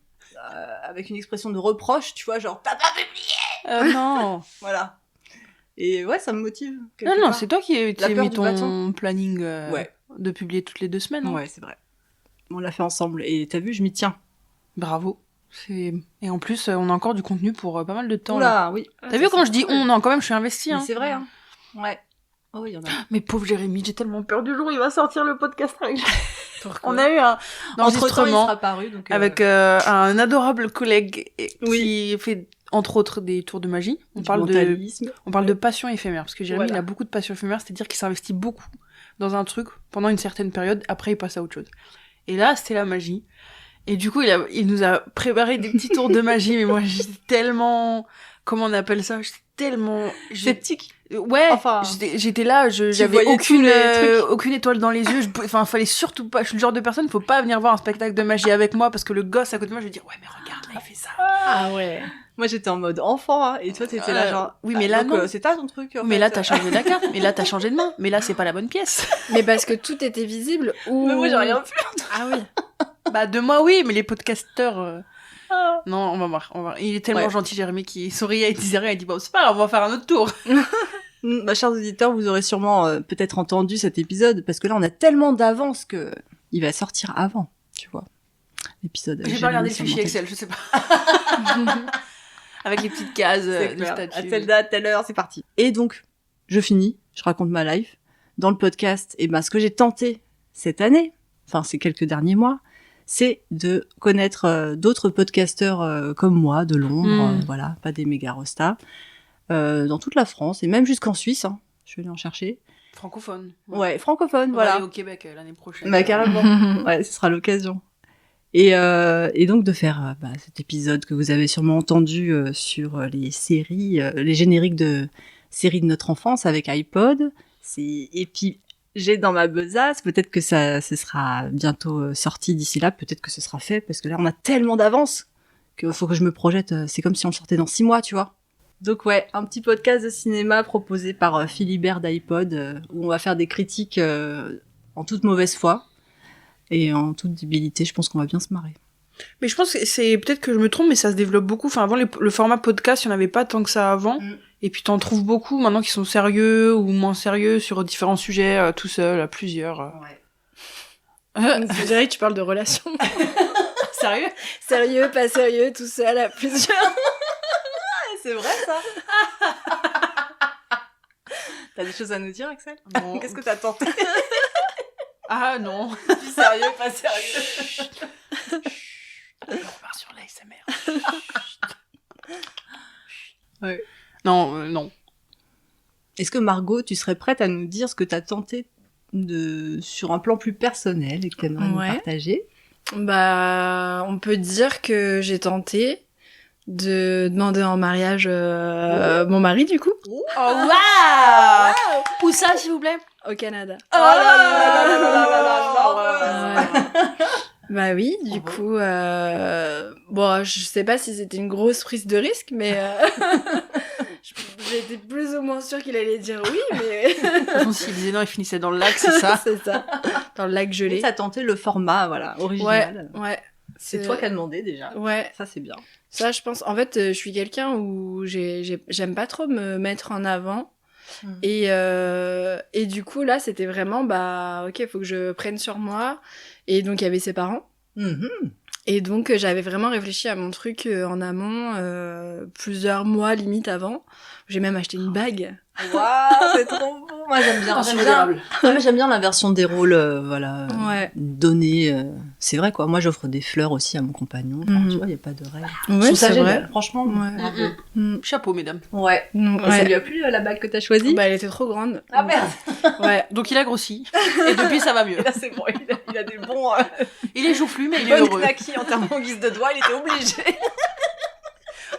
[SPEAKER 1] avec une expression de reproche, tu vois, genre, t'as pas publié!
[SPEAKER 2] Non.
[SPEAKER 1] Voilà. Et ouais, ça me motive.
[SPEAKER 2] Non, c'est toi qui as mis ton planning de publier toutes les 2 semaines. Hein.
[SPEAKER 1] Ouais, c'est vrai. On l'a fait ensemble. Et t'as vu, je m'y tiens.
[SPEAKER 2] Bravo. Et en plus, on a encore du contenu pour pas mal de temps.
[SPEAKER 1] Oula, oui.
[SPEAKER 2] T'as vu quand je dis on, quand même, je suis investie. Hein.
[SPEAKER 1] C'est vrai, hein. Ouais. Oh, il y en a.
[SPEAKER 2] Mais pauvre Jérémy, j'ai tellement peur du jour où il va sortir le podcast avec... On a eu un enregistrement
[SPEAKER 1] il sera paru, donc,
[SPEAKER 2] avec un adorable collègue qui fait entre autres des tours de magie. On parle de passion éphémère parce que Jérémy il a beaucoup de passion éphémère, c'est-à-dire qu'il s'investit beaucoup dans un truc pendant une certaine période, après il passe à autre chose. Et là, c'était la magie. Et du coup, il nous a préparé des petits tours de magie, mais moi j'étais tellement comment on appelle ça, j'étais tellement
[SPEAKER 1] sceptique.
[SPEAKER 2] Ouais, enfin, j'étais là, j'avais aucune étoile dans les yeux, fallait surtout pas, je suis le genre de personne, faut pas venir voir un spectacle de magie avec moi parce que le gosse à côté de moi, je vais dire, ouais, mais regarde, là, il fait ça.
[SPEAKER 1] Ah ouais. Moi, j'étais en mode enfant, hein, et toi, t'étais là, genre,
[SPEAKER 2] oui, mais là,
[SPEAKER 1] donc,
[SPEAKER 2] non.
[SPEAKER 1] C'est ça ton truc,
[SPEAKER 2] mais là, t'as changé la carte, mais là, t'as changé de main, mais là, c'est pas la bonne pièce.
[SPEAKER 3] Mais parce que tout était visible ou...
[SPEAKER 1] Mais moi, j'ai rien vu.
[SPEAKER 3] Ah oui.
[SPEAKER 2] De moi, oui, mais les podcasteurs, non, on va voir. Il est tellement gentil, Jérémy, qui souriait et disait rien, il dit, bon, c'est pas grave, on va faire un autre tour.
[SPEAKER 1] Chers auditeurs, vous aurez sûrement peut-être entendu cet épisode, parce que là, on a tellement d'avance que il va sortir avant, tu vois. L'épisode.
[SPEAKER 2] J'ai pas regardé le fichier Excel, je sais pas. Avec les petites cases, les statuts.
[SPEAKER 1] À telle date, telle heure, c'est parti. Et donc, je finis, je raconte ma life. Dans le podcast, ce que j'ai tenté cette année, enfin, ces quelques derniers mois, c'est de connaître d'autres podcasteurs comme moi, de Londres, voilà, pas des méga rostas, dans toute la France, et même jusqu'en Suisse, hein. Je vais aller en chercher.
[SPEAKER 2] Francophone.
[SPEAKER 1] Ouais, francophone, voilà.
[SPEAKER 2] On va aller au Québec l'année prochaine.
[SPEAKER 1] Carrément. Ouais, ce sera l'occasion. Et donc de faire cet épisode que vous avez sûrement entendu sur les séries, les génériques de séries de notre enfance avec iPod. Et puis j'ai dans ma besace, peut-être que ce sera bientôt sorti d'ici là, peut-être que ce sera fait, parce que là on a tellement d'avance qu'il faut que je me projette. C'est comme si on le sortait dans 6 mois, tu vois. Donc ouais, un petit podcast de cinéma proposé par Philibert d'iPod, où on va faire des critiques en toute mauvaise foi. Et en toute débilité, je pense qu'on va bien se marrer.
[SPEAKER 2] Mais je pense que c'est peut-être que je me trompe, mais ça se développe beaucoup. Enfin, avant le format podcast, il n'y en avait pas tant que ça avant. Et puis t'en trouves beaucoup maintenant qui sont sérieux ou moins sérieux sur différents sujets, tout seul, à plusieurs.
[SPEAKER 3] Ouais. Je dirais que tu parles de relations.
[SPEAKER 2] Sérieux ?
[SPEAKER 3] Sérieux, pas sérieux, tout seul, à plusieurs.
[SPEAKER 1] C'est vrai ça. T'as des choses à nous dire, Axel ?
[SPEAKER 2] Non.
[SPEAKER 1] Qu'est-ce que t'as tenté ?
[SPEAKER 2] Ah non.
[SPEAKER 1] Du sérieux, pas sérieux.
[SPEAKER 2] On repart sur l'ASMR.
[SPEAKER 1] Ouais.
[SPEAKER 2] Non.
[SPEAKER 1] Est-ce que Margot, tu serais prête à nous dire ce que t'as tenté sur un plan plus personnel et que t'aimerais nous partager ?
[SPEAKER 3] On peut dire que j'ai tenté de demander en mariage mon mari, du coup.
[SPEAKER 2] Oh, waouh! Où ça, s'il vous plaît?
[SPEAKER 3] Au Canada.
[SPEAKER 2] Oh là là là là là là.
[SPEAKER 3] Bah oui, du coup, bon, je sais pas si c'était une grosse prise de risque, mais j'étais plus ou moins sûre qu'il allait dire oui, mais...
[SPEAKER 2] De toute façon, s'il disait non, il finissait dans le lac, c'est ça?
[SPEAKER 3] C'est ça, dans le lac gelé.
[SPEAKER 1] Ça tentait le format, voilà, original.
[SPEAKER 3] Ouais.
[SPEAKER 1] C'est toi qui as demandé déjà.
[SPEAKER 3] Ouais.
[SPEAKER 1] Ça, c'est bien.
[SPEAKER 3] Ça, je pense... En fait, je suis quelqu'un où j'aime pas trop me mettre en avant. Et du coup, là, c'était vraiment, ok, faut que je prenne sur moi. Et donc, il y avait ses parents. Et donc, j'avais vraiment réfléchi à mon truc en amont, plusieurs mois limite avant. J'ai même acheté une bague.
[SPEAKER 1] Waouh, c'est trop beau. Moi, j'aime bien. J'aime bien la version des rôles, voilà, donnée. C'est vrai, quoi. Moi, j'offre des fleurs aussi à mon compagnon. Enfin, tu vois, il n'y a pas de règle.
[SPEAKER 3] Ouais, c'est vrai.
[SPEAKER 1] Franchement,
[SPEAKER 2] Chapeau, mesdames.
[SPEAKER 1] Ouais. Ça lui a plu, la bague que t'as choisie?
[SPEAKER 3] Bah, elle était trop grande.
[SPEAKER 1] Ah merde.
[SPEAKER 3] Ouais.
[SPEAKER 2] Donc, il a grossi. Et depuis, ça va mieux.
[SPEAKER 1] Là, c'est bon. Il a des bons...
[SPEAKER 2] Il est joufflu, mais il est heureux.
[SPEAKER 1] Knacky en termes en guise de doigt, il était obligé.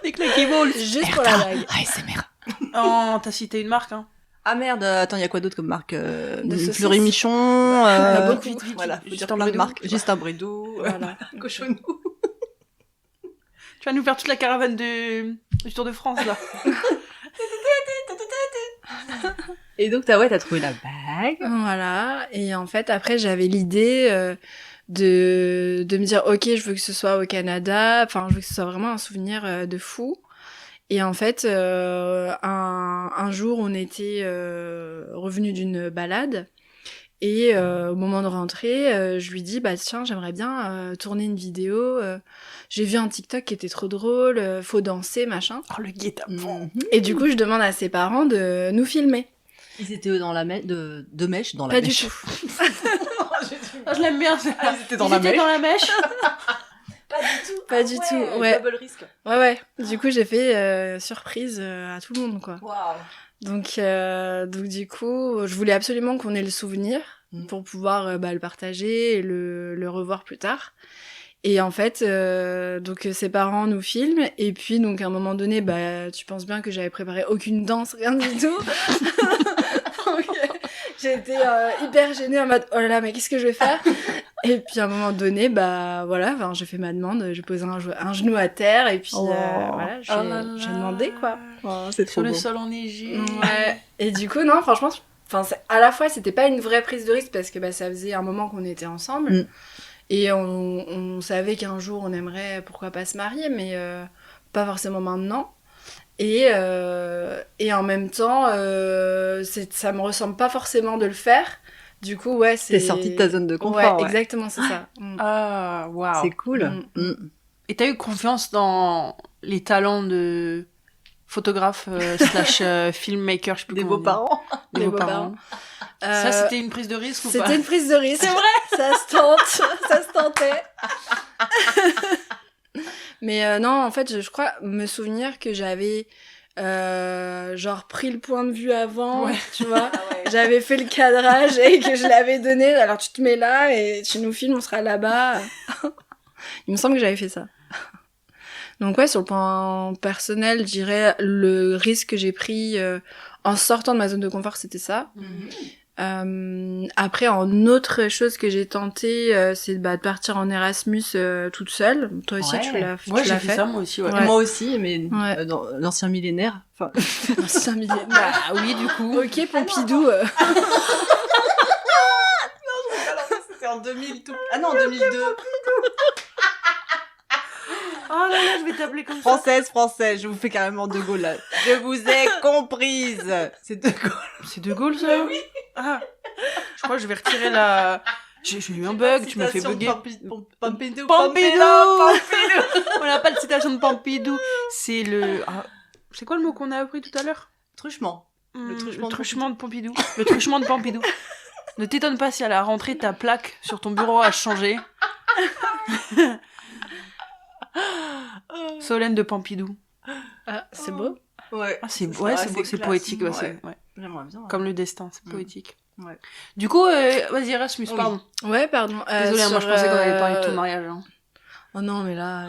[SPEAKER 2] Des claquis balls.
[SPEAKER 3] Juste pour la bague.
[SPEAKER 1] ASMR.
[SPEAKER 2] Oh, t'as cité une marque, hein.
[SPEAKER 1] Ah merde, attends, il y a quoi d'autre comme marque
[SPEAKER 3] saucisses.
[SPEAKER 1] Fleury Michon,
[SPEAKER 3] beaucoup.
[SPEAKER 2] Vite.
[SPEAKER 1] voilà, faut dire
[SPEAKER 2] Justin
[SPEAKER 1] plein de
[SPEAKER 2] Bridou.
[SPEAKER 1] marques. Justin Bridou,
[SPEAKER 3] Voilà.
[SPEAKER 1] Cochonou.
[SPEAKER 2] Tu vas nous faire toute la caravane du Tour de France, là.
[SPEAKER 1] Et donc, t'as trouvé la bague.
[SPEAKER 3] Voilà. Et en fait, après, j'avais l'idée de me dire, ok, je veux que ce soit au Canada. Enfin, je veux que ce soit vraiment un souvenir de fou. Et en fait, un jour, on était revenu d'une balade. Et au moment de rentrer, je lui dis, tiens, j'aimerais bien tourner une vidéo. J'ai vu un TikTok qui était trop drôle. Faut danser, machin.
[SPEAKER 2] Oh, le guet-apens.
[SPEAKER 3] Et du coup, je demande à ses parents de nous filmer.
[SPEAKER 1] Ils étaient dans la de mèche, dans la
[SPEAKER 3] Pas
[SPEAKER 1] mèche.
[SPEAKER 3] du tout.
[SPEAKER 2] Ah, je l'aime bien, ça.
[SPEAKER 1] Ils étaient dans
[SPEAKER 2] Ils
[SPEAKER 1] la
[SPEAKER 2] étaient
[SPEAKER 1] mèche.
[SPEAKER 2] dans la mèche.
[SPEAKER 3] Pas du tout, ouais.
[SPEAKER 1] Double risque.
[SPEAKER 3] Ouais. Du coup, j'ai fait surprise à tout le monde, quoi.
[SPEAKER 1] Waouh.
[SPEAKER 3] Donc du coup, je voulais absolument qu'on ait le souvenir pour pouvoir le partager et le revoir plus tard. Et en fait, donc ses parents nous filment et puis donc à un moment donné, tu penses bien que j'avais préparé aucune danse, rien du tout. Donc, j'ai été hyper gênée en mode oh là là, mais qu'est-ce que je vais faire? Et puis à un moment donné, voilà, j'ai fait ma demande, j'ai posé un genou à terre et puis voilà, j'ai demandé quoi.
[SPEAKER 1] Oh, c'est trop
[SPEAKER 2] Sur le
[SPEAKER 1] beau.
[SPEAKER 2] sol enneigé.
[SPEAKER 3] Ouais. Et du coup, non, franchement, à la fois, c'était pas une vraie prise de risque parce que ça faisait un moment qu'on était ensemble. Et on savait qu'un jour, on aimerait, pourquoi pas se marier, mais pas forcément maintenant. Et en même temps, ça me ressemble pas forcément de le faire. Du coup, ouais, c'est...
[SPEAKER 1] T'es sortie de ta zone de confort.
[SPEAKER 3] Ouais, exactement, c'est ça.
[SPEAKER 2] Ah, waouh.
[SPEAKER 1] C'est cool.
[SPEAKER 2] Et t'as eu confiance dans les talents de photographe / filmmaker, je sais plus
[SPEAKER 1] Des
[SPEAKER 2] comment on dit.
[SPEAKER 1] beaux-parents.
[SPEAKER 2] Des beaux-parents. Ça, c'était une prise de risque ou pas?
[SPEAKER 3] C'était une prise de risque.
[SPEAKER 2] C'est vrai?
[SPEAKER 3] Ça se tente. Ça se tentait. Mais non, en fait, je crois me souvenir que j'avais pris le point de vue avant, tu vois. J'avais fait le cadrage et que je l'avais donné. Alors tu te mets là et tu nous filmes, on sera là-bas. Il me semble que j'avais fait ça. Donc ouais, sur le plan personnel, je dirais le risque que j'ai pris en sortant de ma zone de confort, c'était ça. Après, en autre chose que j'ai tenté, c'est de partir en Erasmus toute seule. Toi aussi, tu l'as
[SPEAKER 2] Ouais,
[SPEAKER 3] tu
[SPEAKER 2] j'ai
[SPEAKER 3] l'as
[SPEAKER 2] fait ça, moi aussi, ouais.
[SPEAKER 3] Ouais.
[SPEAKER 1] Moi aussi, mais
[SPEAKER 3] Ouais.
[SPEAKER 1] dans l'ancien millénaire. Enfin,
[SPEAKER 3] C'est un millier.
[SPEAKER 2] Bah oui, du coup.
[SPEAKER 3] Ok, Pompidou.
[SPEAKER 1] c'était en 2000 tout. Ah non, en 2002.
[SPEAKER 2] Oh là là, je vais t'appeler comme ça.
[SPEAKER 1] Française, je vous fais carrément De Gaulle là. Je vous ai comprise. C'est De Gaulle.
[SPEAKER 2] C'est De Gaulle, ça? Oui. Ah. Je crois que je vais retirer la... J'ai eu un bug, tu m'as fait bugger.
[SPEAKER 1] Pompidou.
[SPEAKER 2] On n'a pas de citation de Pompidou. C'est le... Ah, c'est quoi le mot qu'on a appris tout à l'heure?
[SPEAKER 1] Truchement.
[SPEAKER 2] Le truchement de Pompidou. Le truchement de Pompidou. Ne t'étonne pas si à la rentrée, ta plaque sur ton bureau a changé. Solène de Pompidou.
[SPEAKER 3] Ah, c'est beau.
[SPEAKER 1] Ouais.
[SPEAKER 2] Ah, c'est beau, c'est poétique. Ouais, c'est- ouais.
[SPEAKER 1] J'aimerais bien.
[SPEAKER 2] Comme le destin, c'est poétique.
[SPEAKER 1] Ouais.
[SPEAKER 2] Du coup, vas-y Erasmus, pardon.
[SPEAKER 3] Ouais, pardon.
[SPEAKER 2] Désolée, moi je pensais qu'on allait parler de ton mariage. Hein.
[SPEAKER 3] Oh non, mais là,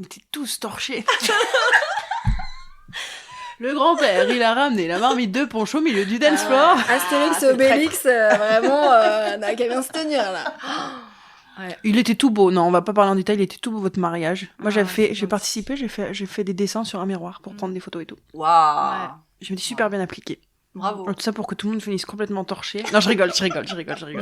[SPEAKER 2] On était tous torchés. Le grand-père, il a ramené la marmite de punch au milieu du dance floor.
[SPEAKER 3] Astérix et Obélix, vraiment, on a qu'à bien se tenir, là.
[SPEAKER 2] Ouais. Il était tout beau. Non, on va pas parler en détail. Il était tout beau, votre mariage. Moi, j'ai
[SPEAKER 1] gentil.
[SPEAKER 2] participé. J'ai fait des dessins sur un miroir pour prendre des photos et tout.
[SPEAKER 1] Waouh.
[SPEAKER 2] Je me dis super bien appliqué.
[SPEAKER 1] Bravo.
[SPEAKER 2] Tout ça pour que tout le monde finisse complètement torché. Non, je rigole.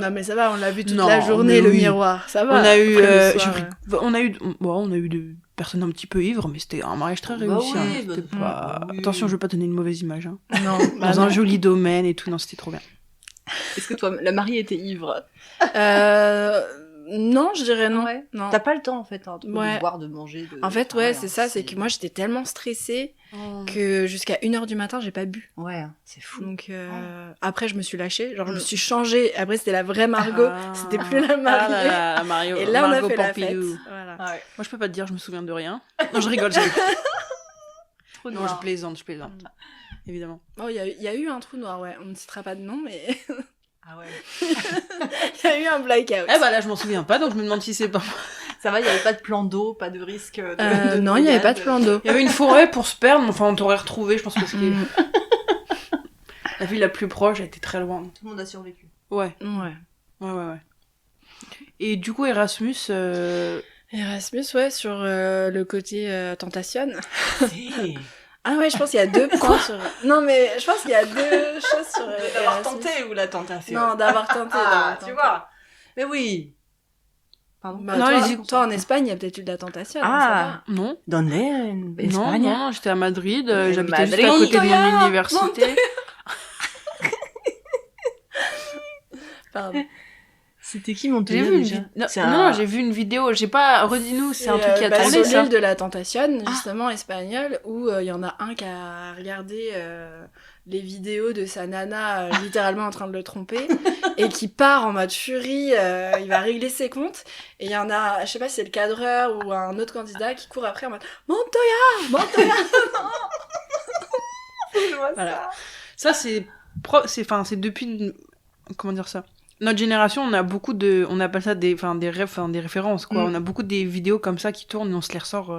[SPEAKER 3] Non, mais ça va, on l'a vu toute
[SPEAKER 2] Non,
[SPEAKER 3] la journée,
[SPEAKER 2] mais
[SPEAKER 3] le
[SPEAKER 2] oui.
[SPEAKER 3] miroir. Ça va.
[SPEAKER 2] On a eu,
[SPEAKER 3] Après, le soir,
[SPEAKER 2] on a eu des personnes un petit peu ivres, mais c'était un mariage très
[SPEAKER 1] Bah
[SPEAKER 2] réussi.
[SPEAKER 1] oui,
[SPEAKER 2] hein.
[SPEAKER 1] bah,
[SPEAKER 2] C'était pas...
[SPEAKER 1] oui.
[SPEAKER 2] Attention, je veux pas donner une mauvaise image. Hein.
[SPEAKER 3] Non,
[SPEAKER 2] Dans un joli domaine et tout. Non, c'était trop bien.
[SPEAKER 1] Est-ce que toi, la mariée était ivre?
[SPEAKER 3] Non, je dirais non.
[SPEAKER 1] Ouais.
[SPEAKER 3] Non.
[SPEAKER 1] T'as pas le temps, en fait, hein,
[SPEAKER 3] Ouais.
[SPEAKER 1] de boire, de manger.
[SPEAKER 3] En fait,
[SPEAKER 1] ouais,
[SPEAKER 3] c'est ça, c'est que moi, j'étais tellement stressée
[SPEAKER 2] Oh.
[SPEAKER 3] que jusqu'à 1h du matin, j'ai pas bu.
[SPEAKER 1] Ouais, c'est fou.
[SPEAKER 3] Donc, après, je me suis lâchée. Genre, je me suis changée. Après, c'était la vraie Margot.
[SPEAKER 2] Ah.
[SPEAKER 3] C'était plus la mariée.
[SPEAKER 2] Ah là là, la Mario,
[SPEAKER 3] Et là, on a
[SPEAKER 2] Margot
[SPEAKER 3] fait la fête.
[SPEAKER 2] Pompidou.
[SPEAKER 3] Voilà.
[SPEAKER 1] Ouais.
[SPEAKER 2] Moi, je peux pas te dire, je me souviens de rien. Non, je rigole.
[SPEAKER 1] Trop
[SPEAKER 2] Non, je plaisante. Évidemment.
[SPEAKER 3] Oh, il y a eu un trou noir, ouais. On ne citera pas de nom, mais
[SPEAKER 1] Ah ouais.
[SPEAKER 3] il y a eu un blackout.
[SPEAKER 2] Eh bah là, je m'en souviens pas, donc je me demande si c'est pas.
[SPEAKER 1] Ça va, il y avait pas de plan d'eau, pas de risque de
[SPEAKER 3] Non, il n'y avait pas de plan d'eau.
[SPEAKER 2] Il y avait une forêt pour se perdre, mais enfin, on t'aurait retrouvé, je pense, parce que la ville la plus proche, elle était très loin.
[SPEAKER 1] Tout le monde a survécu.
[SPEAKER 2] Ouais.
[SPEAKER 3] Ouais.
[SPEAKER 2] Et du coup, Erasmus,
[SPEAKER 3] Erasmus, ouais, sur le côté Tentation. Ah ouais, je pense qu'il y a 2 points sur... Non, mais je pense qu'il y a 2 choses sur
[SPEAKER 1] D'avoir
[SPEAKER 3] Erasmus.
[SPEAKER 1] tenté ou la tentation?
[SPEAKER 3] Non, d'avoir tenté.
[SPEAKER 1] Ah,
[SPEAKER 3] d'avoir
[SPEAKER 1] tu
[SPEAKER 3] tenté.
[SPEAKER 1] vois. Mais oui. Pardon.
[SPEAKER 3] Bah,
[SPEAKER 2] Non,
[SPEAKER 3] toi,
[SPEAKER 2] allez-y.
[SPEAKER 3] toi, en Espagne, il y a peut-être eu de la tentation.
[SPEAKER 1] Ah.
[SPEAKER 2] non.
[SPEAKER 1] Donne en Espagne.
[SPEAKER 2] Non, j'étais à Madrid,
[SPEAKER 1] Mais
[SPEAKER 2] j'habitais juste
[SPEAKER 1] Madrid.
[SPEAKER 2] à côté de
[SPEAKER 3] Montoya,
[SPEAKER 2] mon université.
[SPEAKER 3] Pardon.
[SPEAKER 1] C'était qui
[SPEAKER 2] J'ai
[SPEAKER 1] Montoya
[SPEAKER 2] vu une
[SPEAKER 1] déjà?
[SPEAKER 2] non,
[SPEAKER 1] C'est
[SPEAKER 2] non,
[SPEAKER 1] un-
[SPEAKER 2] j'ai vu une vidéo, j'ai pas... Redis-nous, c'est un truc qui a
[SPEAKER 3] bah,
[SPEAKER 2] tourné,
[SPEAKER 3] sur
[SPEAKER 2] ça.
[SPEAKER 3] l'île de la Tentation, justement, espagnole, où il y en a un qui a regardé les vidéos de sa nana littéralement en train de le tromper, et qui part en mode furie, il va régler ses comptes, et il y en a, je sais pas si c'est le cadreur ou un autre candidat qui court après en mode « Montoya !» Voilà.
[SPEAKER 2] Ça, c'est depuis... Comment dire ça? Notre génération, on a beaucoup de... On appelle ça des références, quoi. On a beaucoup des vidéos comme ça qui tournent et on se les ressort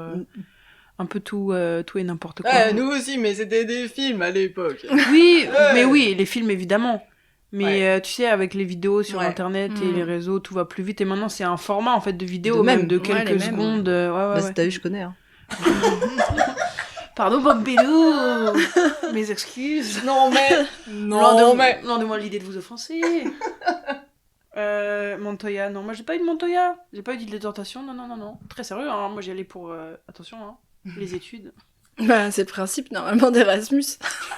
[SPEAKER 2] un peu tout et n'importe quoi.
[SPEAKER 1] nous aussi, mais c'était des films à l'époque.
[SPEAKER 2] Oui, mais oui, les films, évidemment. Mais tu sais, avec les vidéos sur
[SPEAKER 1] Ouais.
[SPEAKER 2] Internet et les réseaux, tout va plus vite. Et maintenant, c'est un format, en fait, de vidéo,
[SPEAKER 1] De
[SPEAKER 2] même
[SPEAKER 1] même.
[SPEAKER 2] de
[SPEAKER 3] Ouais,
[SPEAKER 2] quelques
[SPEAKER 3] les mêmes,
[SPEAKER 2] secondes.
[SPEAKER 1] Bah,
[SPEAKER 2] Ouais.
[SPEAKER 1] si t'as vu, je connais. Hein.
[SPEAKER 2] Pardon, Pompidou. Mes excuses.
[SPEAKER 1] Non, mais...
[SPEAKER 2] Loin de moi l'idée de vous offenser. Montoya, non, moi j'ai pas eu de Montoya. J'ai pas eu d'île de tentation, non. Très sérieux, hein. Moi j'y allais pour... attention, hein, les études.
[SPEAKER 3] Bah, c'est le principe, normalement, d'Erasmus.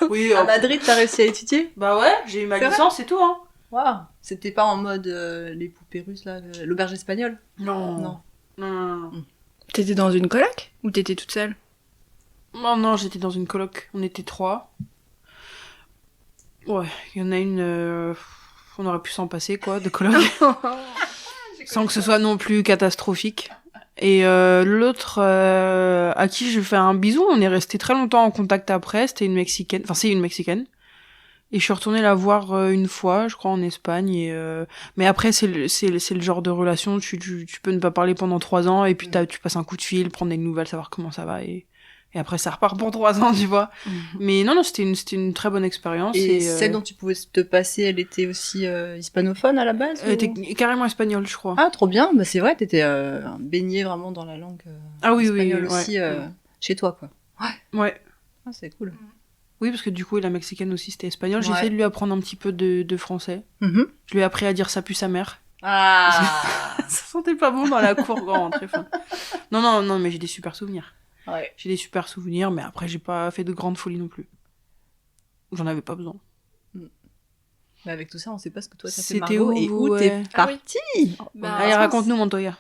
[SPEAKER 2] Oui,
[SPEAKER 1] À Madrid, t'as réussi à étudier?
[SPEAKER 2] bah ouais, j'ai eu ma
[SPEAKER 1] C'est vrai
[SPEAKER 2] licence et tout, hein.
[SPEAKER 1] Waouh. C'était pas en mode les poupées russes, là, l'auberge espagnole?
[SPEAKER 2] Non.
[SPEAKER 3] T'étais dans une coloc? Ou t'étais toute seule?
[SPEAKER 2] Non, j'étais dans une coloc. On était 3. Ouais, il y en a une... on aurait pu s'en passer, quoi, de coloc. Sans que ce soit non plus catastrophique. Et l'autre, à qui je fais un bisou, on est resté très longtemps en contact après. C'était une Mexicaine. Enfin, c'est une Mexicaine. Et je suis retournée la voir une fois, je crois, en Espagne. Et, mais après, c'est le genre de relation, tu peux ne pas parler pendant 3 ans, et puis tu passes un coup de fil, prendre des nouvelles, savoir comment ça va, et après ça repart pour 3 ans, tu vois. Mais non, c'était une très bonne expérience.
[SPEAKER 1] Et celle dont tu pouvais te passer, elle était aussi hispanophone à la base?
[SPEAKER 2] Elle était carrément espagnole, je crois.
[SPEAKER 1] Ah, trop bien. Bah, c'est vrai, t'étais baignée vraiment dans la langue
[SPEAKER 2] Ah oui,
[SPEAKER 1] espagnole
[SPEAKER 2] ouais.
[SPEAKER 1] aussi chez toi, quoi.
[SPEAKER 2] Ouais.
[SPEAKER 1] Ah, c'est cool.
[SPEAKER 2] Oui, parce que du coup, la mexicaine aussi, c'était espagnol. J'ai
[SPEAKER 1] Ouais.
[SPEAKER 2] essayé de lui apprendre un petit peu de français.
[SPEAKER 1] Mhm.
[SPEAKER 2] Je lui ai appris à dire ça pue sa mère.
[SPEAKER 1] Ah.
[SPEAKER 2] Ça sentait pas bon dans la cour quand on rentrait. Enfin. Non, mais j'ai des super souvenirs.
[SPEAKER 1] Ouais.
[SPEAKER 2] J'ai des super souvenirs, mais après, j'ai pas fait de grandes folies non plus. J'en avais pas besoin.
[SPEAKER 1] Mais avec tout ça, on sait pas ce que toi t'as fait,
[SPEAKER 2] C'était
[SPEAKER 1] Margot,
[SPEAKER 2] où,
[SPEAKER 1] et
[SPEAKER 2] vous,
[SPEAKER 1] où t'es
[SPEAKER 2] ouais.
[SPEAKER 1] partie.
[SPEAKER 3] Bah,
[SPEAKER 2] Allez, raconte-nous, Montoya.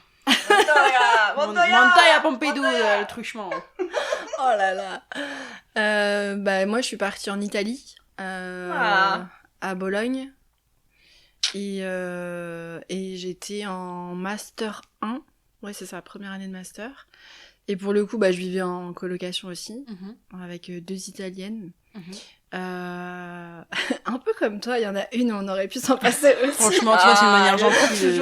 [SPEAKER 2] Montoya Pompidou, le truchement.
[SPEAKER 3] Oh là là. Bah, moi, je suis partie en Italie, à Bologne. Et j'étais en Master 1. Ouais, c'est ça, première année de Master. Et pour le coup, bah, je vivais en colocation aussi, avec 2 Italiennes. Un peu comme toi, il y en a une où on aurait pu s'en passer aussi.
[SPEAKER 2] Franchement, tu vois, c'est une manière gentille.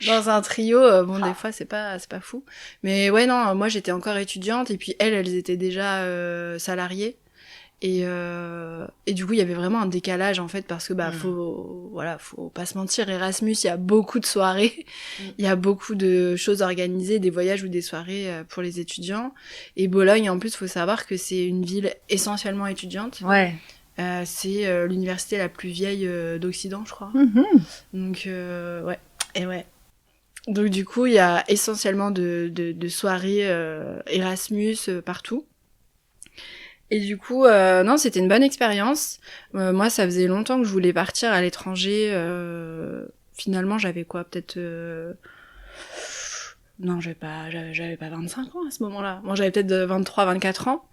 [SPEAKER 3] Dans un trio, des fois, c'est pas fou. Mais ouais, non, moi, j'étais encore étudiante, et puis elles étaient déjà salariées. Et du coup, il y avait vraiment un décalage, en fait, parce que, faut pas se mentir, Erasmus, il y a beaucoup de soirées, il y a beaucoup de choses organisées, des voyages ou des soirées pour les étudiants. Et Bologne, en plus, faut savoir que c'est une ville essentiellement étudiante.
[SPEAKER 1] Ouais.
[SPEAKER 3] C'est l'université la plus vieille d'Occident, je crois. Donc, ouais. Et ouais. Donc, du coup, il y a essentiellement de soirées Erasmus partout. Et du coup, non, c'était une bonne expérience. Moi, ça faisait longtemps que je voulais partir à l'étranger. Finalement, j'avais quoi, peut-être... Non, j'avais pas 25 ans à ce moment-là. Moi, j'avais peut-être 23, 24 ans.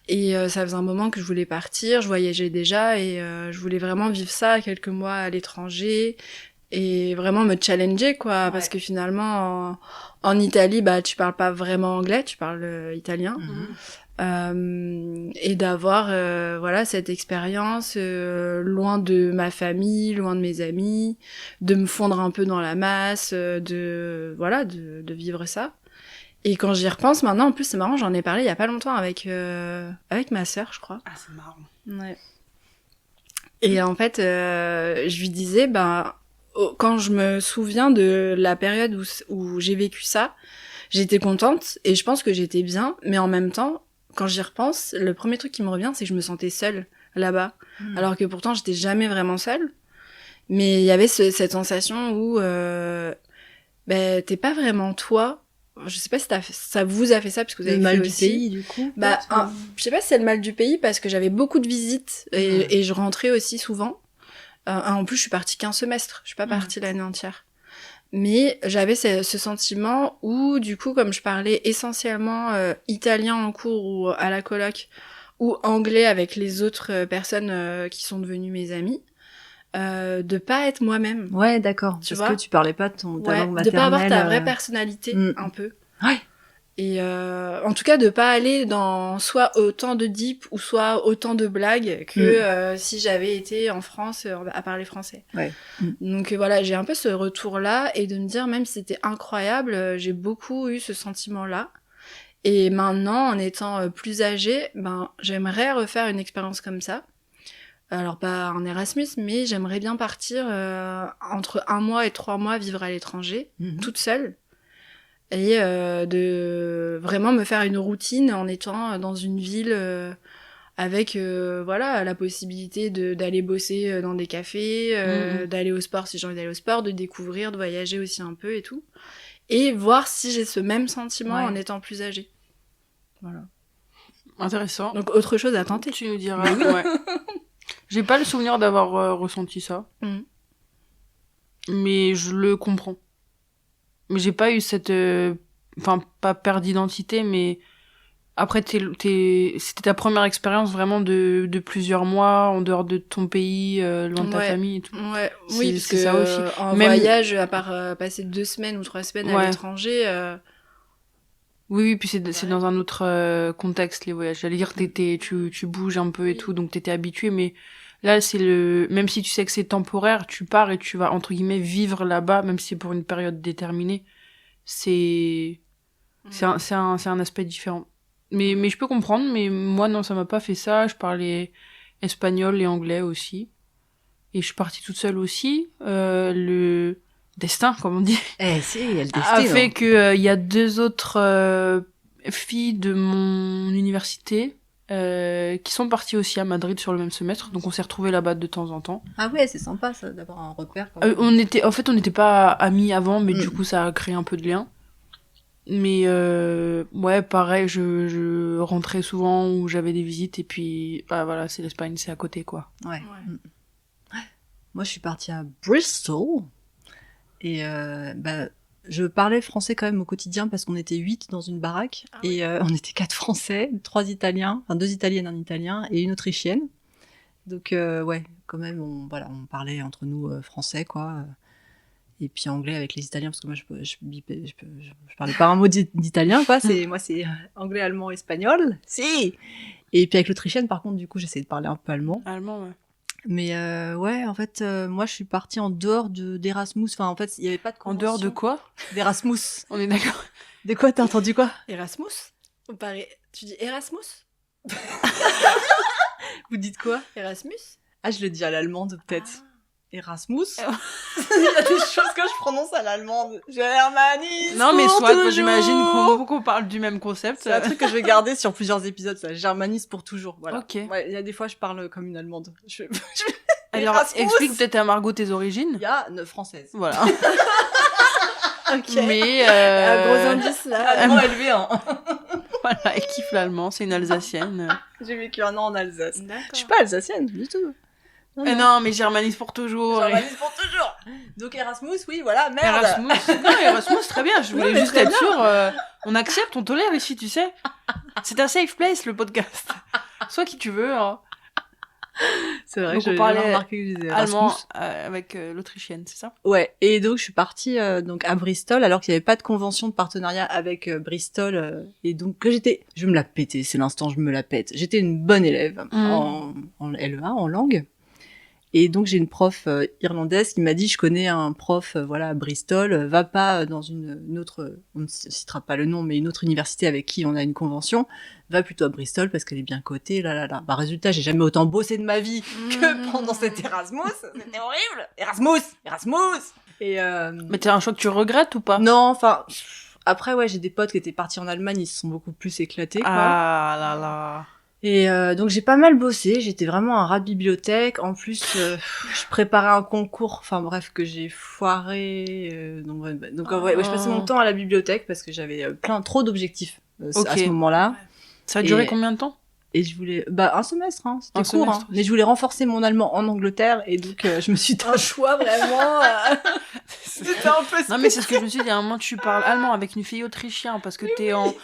[SPEAKER 3] Et ça faisait un moment que je voulais partir. Je voyageais déjà et je voulais vraiment vivre ça, quelques mois à l'étranger. Et vraiment me challenger, quoi. Ouais. Parce que finalement, en Italie, tu parles pas vraiment anglais, tu parles italien. Et d'avoir cette expérience loin de ma famille, loin de mes amis, de me fondre un peu dans la masse, de vivre ça. Et quand j'y repense maintenant, en plus c'est marrant, j'en ai parlé il y a pas longtemps avec ma sœur, je crois.
[SPEAKER 2] Ah, c'est marrant.
[SPEAKER 3] Ouais. Et en fait, je lui disais quand je me souviens de la période où j'ai vécu ça, j'étais contente et je pense que j'étais bien, mais en même temps, quand j'y repense, le premier truc qui me revient, c'est que je me sentais seule là-bas. Alors que pourtant, j'étais jamais vraiment seule. Mais il y avait cette sensation où t'es pas vraiment toi. Je sais pas si ça vous a fait ça, parce que vous avez
[SPEAKER 1] le mal
[SPEAKER 3] aussi.
[SPEAKER 1] Du pays, du coup.
[SPEAKER 3] Je sais pas si c'est le mal du pays, parce que j'avais beaucoup de visites et je rentrais aussi souvent. En plus, je suis partie qu'un semestre. Je suis pas partie l'année entière. Mais j'avais ce sentiment où, du coup, comme je parlais essentiellement italien en cours ou à la coloc, ou anglais avec les autres personnes qui sont devenues mes amies, de pas être moi-même.
[SPEAKER 1] Ouais, d'accord. Parce que tu parlais pas de ta langue maternelle.
[SPEAKER 3] De pas avoir ta vraie personnalité, un peu.
[SPEAKER 1] Ouais.
[SPEAKER 3] Et en tout cas, de pas aller dans soit autant de deep ou soit autant de blagues que si j'avais été en France à parler français.
[SPEAKER 1] Ouais.
[SPEAKER 3] Donc voilà, j'ai un peu ce retour-là, et de me dire, même si c'était incroyable, j'ai beaucoup eu ce sentiment-là. Et maintenant, en étant plus âgée, j'aimerais refaire une expérience comme ça. Alors pas en Erasmus, mais j'aimerais bien partir entre 1 mois et 3 mois vivre à l'étranger, toute seule. Et de vraiment me faire une routine en étant dans une ville avec la possibilité d'aller bosser dans des cafés, d'aller au sport si j'ai envie d'aller au sport, de découvrir, de voyager aussi un peu et tout. Et voir si j'ai ce même sentiment en étant plus âgée. Voilà.
[SPEAKER 2] Intéressant.
[SPEAKER 3] Donc autre chose à tenter.
[SPEAKER 2] Tu nous diras. Ouais. J'ai pas le souvenir d'avoir ressenti ça. Mais je le comprends. Mais j'ai pas eu cette... pas perte d'identité, mais... Après, c'était ta première expérience vraiment de plusieurs mois en dehors de ton pays, loin de ta famille et tout.
[SPEAKER 3] Ouais, oui, parce que
[SPEAKER 2] ça aussi.
[SPEAKER 3] En voyage, à part passer 2 semaines ou 3 semaines à l'étranger...
[SPEAKER 2] Oui, puis c'est dans un autre contexte, les voyages. J'allais dire, tu bouges un peu et tout, donc t'étais habitué, mais là, même si tu sais que c'est temporaire, tu pars et tu vas, entre guillemets, vivre là-bas, même si c'est pour une période déterminée. C'est un aspect différent. Mais je peux comprendre, mais moi, non, ça m'a pas fait ça. Je parlais espagnol et anglais aussi. Et je suis partie toute seule aussi. Le destin, comme on dit.
[SPEAKER 1] Si, il y a le destin.
[SPEAKER 2] A fait que y a 2 autres filles de mon université qui sont parties aussi à Madrid sur le même semestre. Donc on s'est retrouvés là-bas de temps en temps.
[SPEAKER 1] Ah ouais, c'est sympa ça, d'avoir un repère.
[SPEAKER 2] On n'était pas amis avant, mais du coup ça a créé un peu de lien. Mais ouais, pareil, je rentrais souvent où j'avais des visites, et puis voilà, c'est l'Espagne, c'est à côté, quoi.
[SPEAKER 1] Ouais. Moi, je suis partie à Bristol, et je parlais français quand même au quotidien parce qu'on était 8 dans une baraque, et on était 4 Français, 3 Italiens, 2 Italiennes, 1 Italien et une Autrichienne. Donc ouais, quand même, on parlait entre nous français, quoi. Et puis anglais avec les Italiens, parce que moi, je parlais pas un mot d'italien, quoi. Moi, c'est anglais, allemand, espagnol. Si! Et puis avec l'autrichienne, par contre, du coup, j'essayais de parler un peu allemand.
[SPEAKER 2] Allemand, ouais.
[SPEAKER 1] Mais ouais, en fait, moi, je suis partie en dehors d'Erasmus. Enfin, en fait, il y avait pas de convention.
[SPEAKER 2] En dehors de quoi?
[SPEAKER 1] D'Erasmus.
[SPEAKER 2] On est d'accord.
[SPEAKER 1] De quoi? T'as entendu quoi?
[SPEAKER 3] Erasmus? Tu dis Erasmus?
[SPEAKER 1] Vous dites quoi?
[SPEAKER 3] Erasmus?
[SPEAKER 1] Ah, je le dis à l'allemande, peut-être. Erasmus? Il y a des choses que je prononce à l'allemande. Germanis.
[SPEAKER 2] Non, mais soit,
[SPEAKER 1] toujours.
[SPEAKER 2] j'imagine qu'on parle du même concept.
[SPEAKER 1] C'est un truc que je vais garder sur plusieurs épisodes, ça. Germanis pour toujours, voilà.
[SPEAKER 2] Ok.
[SPEAKER 1] Ouais, il y a des fois, je parle comme une allemande.
[SPEAKER 2] Alors,
[SPEAKER 1] Erasmus.
[SPEAKER 2] explique peut-être à Margot tes origines.
[SPEAKER 1] Il y a une française.
[SPEAKER 2] Voilà.
[SPEAKER 3] Ok.
[SPEAKER 2] Mais,
[SPEAKER 3] Un gros indice, là.
[SPEAKER 1] Allemand élevé, hein.
[SPEAKER 2] voilà, elle kiffe l'allemand, c'est une Alsacienne.
[SPEAKER 1] J'ai vécu un an en Alsace.
[SPEAKER 3] D'accord.
[SPEAKER 1] Je suis pas alsacienne, du tout.
[SPEAKER 2] Non, mais germanise pour toujours.
[SPEAKER 1] Germanis pour toujours. Donc Erasmus, oui, voilà, merde.
[SPEAKER 2] Erasmus. Non, Erasmus, très bien. Je voulais
[SPEAKER 1] mais
[SPEAKER 2] juste
[SPEAKER 1] très
[SPEAKER 2] être sûre. On accepte, on tolère ici, tu sais. C'est un safe place, le podcast. Sois qui tu veux. Hein.
[SPEAKER 1] C'est vrai,
[SPEAKER 2] Donc,
[SPEAKER 1] j'ai
[SPEAKER 2] on parlait
[SPEAKER 1] remarqué que je disais Erasmus.
[SPEAKER 2] Allemand avec l'autrichienne, c'est ça?
[SPEAKER 1] Ouais, et donc je suis partie donc à Bristol alors qu'il n'y avait pas de convention de partenariat avec Bristol et donc que je me la pétais, c'est l'instant je me la pète. J'étais une bonne élève en LEA en langue. Et donc j'ai une prof irlandaise qui m'a dit je connais un prof voilà à Bristol, va pas dans une autre, on ne citera pas le nom, mais une autre université avec qui on a une convention, va plutôt à Bristol parce qu'elle est bien cotée, là. Bah résultat, j'ai jamais autant bossé de ma vie que pendant cet Erasmus, c'était horrible. Erasmus. Et
[SPEAKER 2] Mais t'as un choix que tu regrettes ou pas?
[SPEAKER 1] non, enfin après ouais, j'ai des potes qui étaient partis en Allemagne, ils se sont beaucoup plus éclatés quoi.
[SPEAKER 2] Ah là là.
[SPEAKER 1] Et donc j'ai pas mal bossé, j'étais vraiment un rat de bibliothèque. En plus, je préparais un concours, enfin bref, que j'ai foiré. Donc ouais, je passais mon temps à la bibliothèque parce que j'avais trop d'objectifs à ce moment-là.
[SPEAKER 2] Ça a duré combien de temps?
[SPEAKER 1] Et je voulais, un semestre, hein, c'était
[SPEAKER 2] Un
[SPEAKER 1] court,
[SPEAKER 2] semestre,
[SPEAKER 1] hein. Mais je voulais renforcer mon allemand en Angleterre et donc je me suis
[SPEAKER 3] Un choix vraiment.
[SPEAKER 1] C'était un peu.
[SPEAKER 2] Non mais c'est ce que je me suis dit, à un moment tu parles allemand avec une fille autrichienne parce que t'es en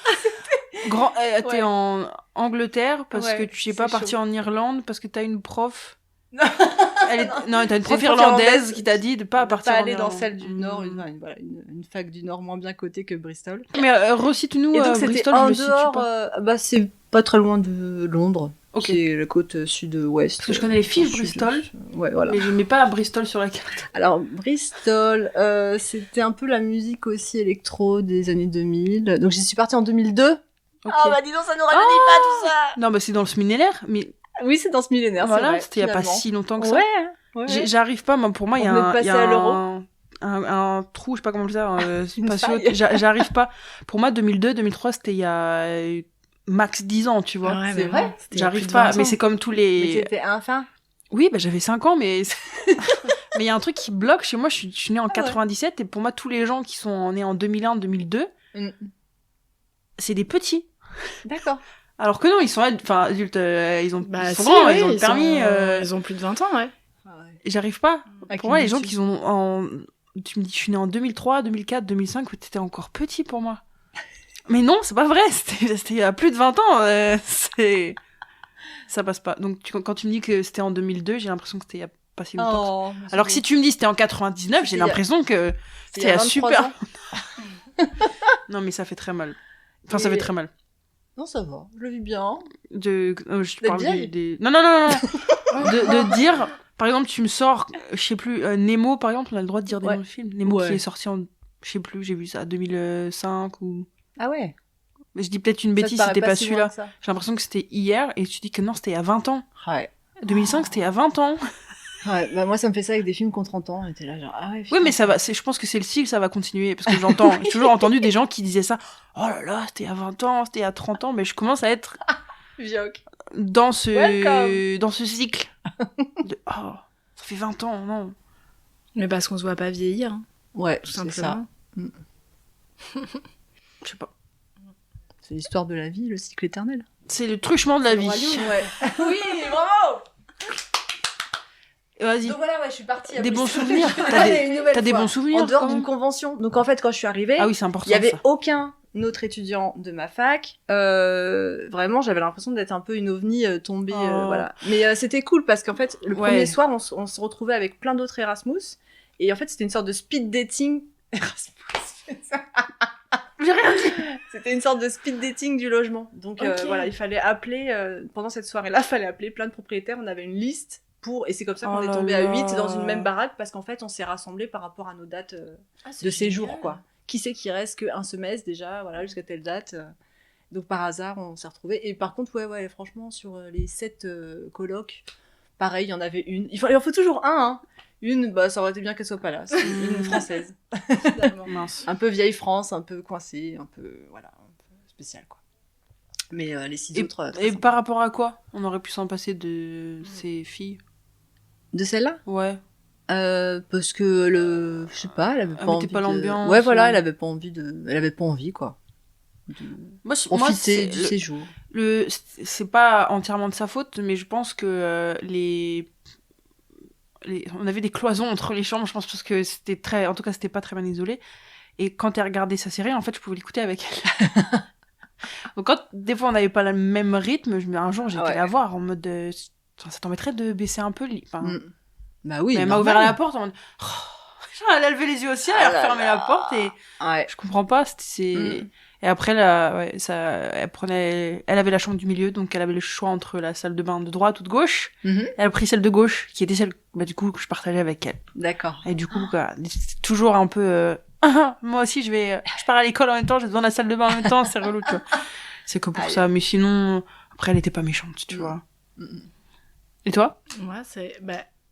[SPEAKER 2] t'es en Angleterre parce que tu sais pas partir en Irlande parce que t'as une prof. Non, t'as une prof irlandaise qui t'a dit de pas partir en
[SPEAKER 1] aller
[SPEAKER 2] Irlande.
[SPEAKER 1] dans celle du Nord, une fac du Nord moins bien cotée que Bristol.
[SPEAKER 2] Mais recite-nous
[SPEAKER 1] Et donc c'était
[SPEAKER 2] Bristol,
[SPEAKER 1] en
[SPEAKER 2] je le situe
[SPEAKER 1] dehors,
[SPEAKER 2] pas.
[SPEAKER 1] c'est pas très loin de Londres.
[SPEAKER 2] Ok.
[SPEAKER 1] C'est la côte sud-ouest.
[SPEAKER 2] Parce que je connais les filles de Bristol,
[SPEAKER 1] ouais, voilà.
[SPEAKER 2] mais je mets pas Bristol sur la carte.
[SPEAKER 1] Alors, Bristol, c'était un peu la musique aussi électro des années 2000. Donc, j'y suis partie en 2002.
[SPEAKER 2] Ok.
[SPEAKER 1] Oh, bah dis donc, ça nous rajeunit pas tout ça.
[SPEAKER 2] Non, bah c'est dans ce millénaire, mais
[SPEAKER 1] Oui, c'est dans ce millénaire,
[SPEAKER 2] voilà,
[SPEAKER 1] c'est vrai.
[SPEAKER 2] c'était il y a pas si longtemps que ça.
[SPEAKER 1] Ouais.
[SPEAKER 2] J'arrive pas, moi, pour moi, il y a
[SPEAKER 1] On venait de passer à l'euro.
[SPEAKER 2] un trou, je sais pas comment le dire,
[SPEAKER 1] Une
[SPEAKER 2] pas sûr,
[SPEAKER 1] faille.
[SPEAKER 2] j'arrive pas. Pour moi, 2002, 2003, c'était il y a max 10 ans, tu vois.
[SPEAKER 3] Ouais,
[SPEAKER 1] C'est
[SPEAKER 3] mais
[SPEAKER 1] vrai.
[SPEAKER 3] bon, c'était il y a
[SPEAKER 2] J'arrive
[SPEAKER 3] plus de
[SPEAKER 2] pas,
[SPEAKER 3] 20
[SPEAKER 2] mais
[SPEAKER 3] ans.
[SPEAKER 2] c'est comme tous
[SPEAKER 1] Mais
[SPEAKER 2] les...
[SPEAKER 1] c'était enfin.
[SPEAKER 2] Oui, bah j'avais 5 ans, mais mais il y a un truc qui bloque chez moi, je suis née en 97, et pour moi, tous les gens qui sont nés en 2001, 2002, c'est des petits.
[SPEAKER 1] D'accord.
[SPEAKER 2] Alors que non, ils sont adultes, ils ont,
[SPEAKER 3] Bah,
[SPEAKER 2] ils sont
[SPEAKER 3] si,
[SPEAKER 2] grands,
[SPEAKER 3] oui,
[SPEAKER 2] ils ont le permis,
[SPEAKER 3] ils ont plus de 20 ans, ouais.
[SPEAKER 2] et j'arrive pas.
[SPEAKER 1] Avec
[SPEAKER 2] Pour moi,
[SPEAKER 1] une
[SPEAKER 2] les gens
[SPEAKER 1] bêtise.
[SPEAKER 2] qui sont tu me dis, je suis née en 2003, 2004, 2005, t'étais encore petit pour moi. Mais non, c'est pas vrai, c'était il y a plus de 20 ans, ça passe pas. Donc, quand tu me dis que c'était en 2002, j'ai l'impression que c'était il y a pas si longtemps. Alors que si tu me dis c'était en 99, j'ai l'impression que c'était il y a super... Non, mais ça fait très mal. Enfin, ça fait très mal.
[SPEAKER 1] Non, ça va. Je le vis bien.
[SPEAKER 2] Je
[SPEAKER 1] D'être
[SPEAKER 2] parle
[SPEAKER 1] vieille.
[SPEAKER 2] des... Non. de dire... Par exemple, tu me sors, je sais plus, Nemo, par exemple, on a le droit de dire des noms de films. Nemo qui est sorti en... Je sais plus, j'ai vu ça, 2005 ou...
[SPEAKER 1] Ah ouais.
[SPEAKER 2] Mais je dis peut-être une bêtise, c'était pas celui-là. J'ai l'impression que c'était hier, et tu dis que non, c'était il y a 20 ans.
[SPEAKER 1] Ouais.
[SPEAKER 2] 2005, c'était il y a 20 ans.
[SPEAKER 1] Ouais, bah moi ça me fait ça avec des films qui ont 30 ans, et t'es là genre, ah ouais.
[SPEAKER 2] Oui, mais ça va, je pense que c'est le cycle, ça va continuer, parce que j'ai toujours entendu des gens qui disaient ça. Oh là là, c'était il y a 20 ans, c'était il y a 30 ans, mais je commence à être
[SPEAKER 1] Vioc.
[SPEAKER 2] dans ce cycle. Oh, ça fait 20 ans, non.
[SPEAKER 3] Mais parce qu'on se voit pas vieillir, hein,
[SPEAKER 1] Ouais,
[SPEAKER 3] tout
[SPEAKER 1] c'est
[SPEAKER 3] simplement.
[SPEAKER 1] ça.
[SPEAKER 2] Je sais pas.
[SPEAKER 1] C'est l'histoire de la vie, le cycle éternel.
[SPEAKER 2] C'est le truchement de la vie.
[SPEAKER 1] Ouais. Oui, bravo.
[SPEAKER 2] Vas-y.
[SPEAKER 1] Donc voilà, ouais, je suis partie.
[SPEAKER 2] Des bons
[SPEAKER 1] Bristol.
[SPEAKER 2] souvenirs. T'as des bons souvenirs.
[SPEAKER 1] En dehors
[SPEAKER 2] quand
[SPEAKER 1] d'une
[SPEAKER 2] même
[SPEAKER 1] convention. Donc en fait, quand je suis arrivée,
[SPEAKER 2] Ah oui, c'est important.
[SPEAKER 1] il y avait
[SPEAKER 2] ça.
[SPEAKER 1] aucun autre étudiant de ma fac. Vraiment, j'avais l'impression d'être un peu une ovni tombée.
[SPEAKER 2] Oh.
[SPEAKER 1] Voilà. Mais c'était cool parce qu'en fait, le premier soir, on se retrouvait avec plein d'autres Erasmus. Et en fait, c'était une sorte de speed dating.
[SPEAKER 2] J'ai rien dit.
[SPEAKER 1] C'était une sorte de speed dating du logement. Donc voilà, il fallait appeler, pendant cette soirée-là, il fallait appeler plein de propriétaires. On avait une liste et c'est comme ça qu'on est tombé à 8 dans une même baraque parce qu'en fait, on s'est rassemblés par rapport à nos dates de séjour, quoi. Qui sait qu'il reste qu'un semestre déjà, voilà, jusqu'à telle date. Donc par hasard, on s'est retrouvés. Et par contre, ouais, franchement, sur les 7 colocs, pareil, il y en avait une. Il en faut toujours un, hein. Une, bah, ça aurait été bien qu'elle soit pas là. C'est une française.
[SPEAKER 2] Mince.
[SPEAKER 1] Un peu vieille France, un peu coincée, un peu, voilà, un peu spécial, quoi. Mais les 6 autres...
[SPEAKER 2] Et par rapport à quoi on aurait pu s'en passer de ces filles?
[SPEAKER 1] De celle-là?
[SPEAKER 2] Ouais.
[SPEAKER 1] Parce que je sais pas, elle avait pas envie
[SPEAKER 2] pas l'ambiance.
[SPEAKER 1] Ouais, voilà, elle avait pas envie, quoi.
[SPEAKER 2] Moi,
[SPEAKER 1] profiter du séjour.
[SPEAKER 2] C'est pas entièrement de sa faute, mais je pense que on avait des cloisons entre les chambres, je pense, parce que en tout cas, c'était pas très bien isolé. Et quand elle regardait sa série, en fait, je pouvais l'écouter avec elle. Donc, des fois, on n'avait pas le même rythme, un jour, j'étais la voir en mode, ça t'embêterait de baisser un peu le lit.
[SPEAKER 1] Bah oui.
[SPEAKER 2] Mais elle m'a ouvert la porte en mode, elle a levé les yeux au ciel, elle a refermé la porte et je comprends pas, Et après, elle avait la chambre du milieu, donc elle avait le choix entre la salle de bain de droite ou de gauche. Elle a pris celle de gauche, qui était celle, du coup, que je partageais avec elle.
[SPEAKER 1] D'accord.
[SPEAKER 2] Et du coup, c'est toujours un peu, moi aussi, je pars à l'école en même temps, j'ai besoin de la salle de bain en même temps, c'est relou, tu vois. C'est que pour ça, mais sinon, après, elle était pas méchante, tu vois. Et toi?
[SPEAKER 3] Moi,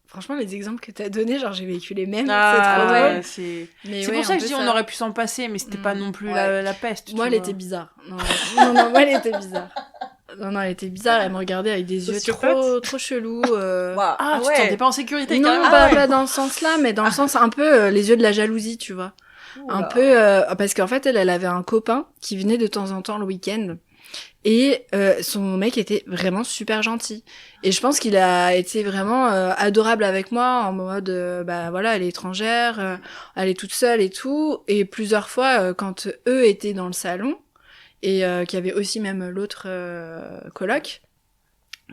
[SPEAKER 3] franchement, les exemples que t'as donnés, genre, j'ai vécu les mêmes.
[SPEAKER 2] C'est trop drôle. C'est pour ça que je dis, on aurait pu s'en passer, mais c'était pas non plus la peste.
[SPEAKER 3] Moi, elle était bizarre. Non, moi, elle était bizarre. Non, elle était bizarre. Elle me regardait avec des yeux trop chelous.
[SPEAKER 2] Tu te sentais pas en sécurité,
[SPEAKER 3] non,
[SPEAKER 2] carrément.
[SPEAKER 3] pas dans ce sens-là, mais dans le sens un peu les yeux de la jalousie, tu vois. Un peu, parce qu'en fait, elle avait un copain qui venait de temps en temps le week-end. Et son mec était vraiment super gentil. Et je pense qu'il a été vraiment adorable avec moi, en mode, voilà, elle est étrangère, elle est toute seule et tout. Et plusieurs fois, quand eux étaient dans le salon, et qu'il y avait aussi même l'autre coloc,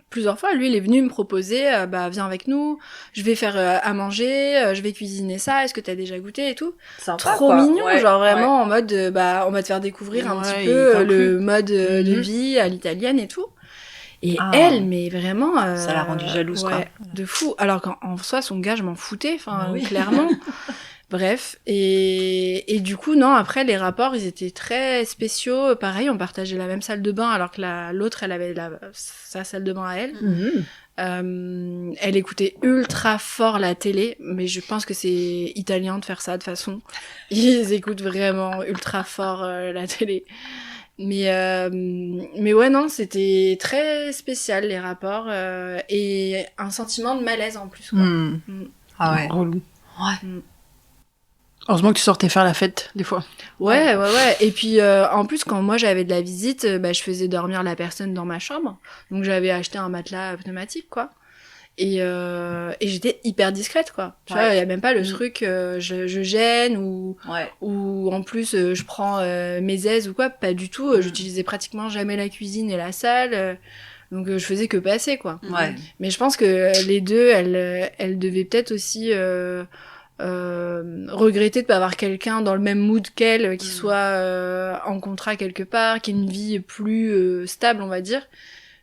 [SPEAKER 3] plusieurs fois, lui, il est venu me proposer, viens avec nous, je vais faire à manger, je vais cuisiner ça, est-ce que t'as déjà goûté et tout.
[SPEAKER 1] Sympa,
[SPEAKER 3] trop
[SPEAKER 1] quoi.
[SPEAKER 3] Mignon, genre vraiment en mode, on va te faire découvrir un petit peu le mode de vie à l'italienne et tout. Et elle, mais vraiment...
[SPEAKER 1] ça l'a rendue jalouse, quoi.
[SPEAKER 3] De fou. Alors qu'en soi, son gars, je m'en foutais, clairement. Bref, et du coup, non, après, les rapports, ils étaient très spéciaux. Pareil, on partageait la même salle de bain, alors que l'autre, elle avait sa salle de bain à elle. Elle écoutait ultra fort la télé, mais je pense que c'est italien de faire ça, de façon. Ils écoutent vraiment ultra fort la télé. Mais ouais, non, c'était très spécial, les rapports, et un sentiment de malaise, en plus, quoi.
[SPEAKER 1] Ah ouais.
[SPEAKER 2] Relou. Heureusement que tu sortais faire la fête, des fois.
[SPEAKER 3] Ouais. Et puis, en plus, quand moi j'avais de la visite, je faisais dormir la personne dans ma chambre. Donc, j'avais acheté un matelas pneumatique, quoi. Et j'étais hyper discrète, quoi. Tu vois, il y a même pas le truc, je gêne ou en plus, je prends mes aises ou quoi. Pas du tout. J'utilisais pratiquement jamais la cuisine et la salle. Donc, je faisais que passer, quoi. Mais je pense que les deux, elles devaient peut-être aussi... regretter de pas avoir quelqu'un dans le même mood qu'elle, qui soit en contrat quelque part, qui ait une vie plus stable, on va dire,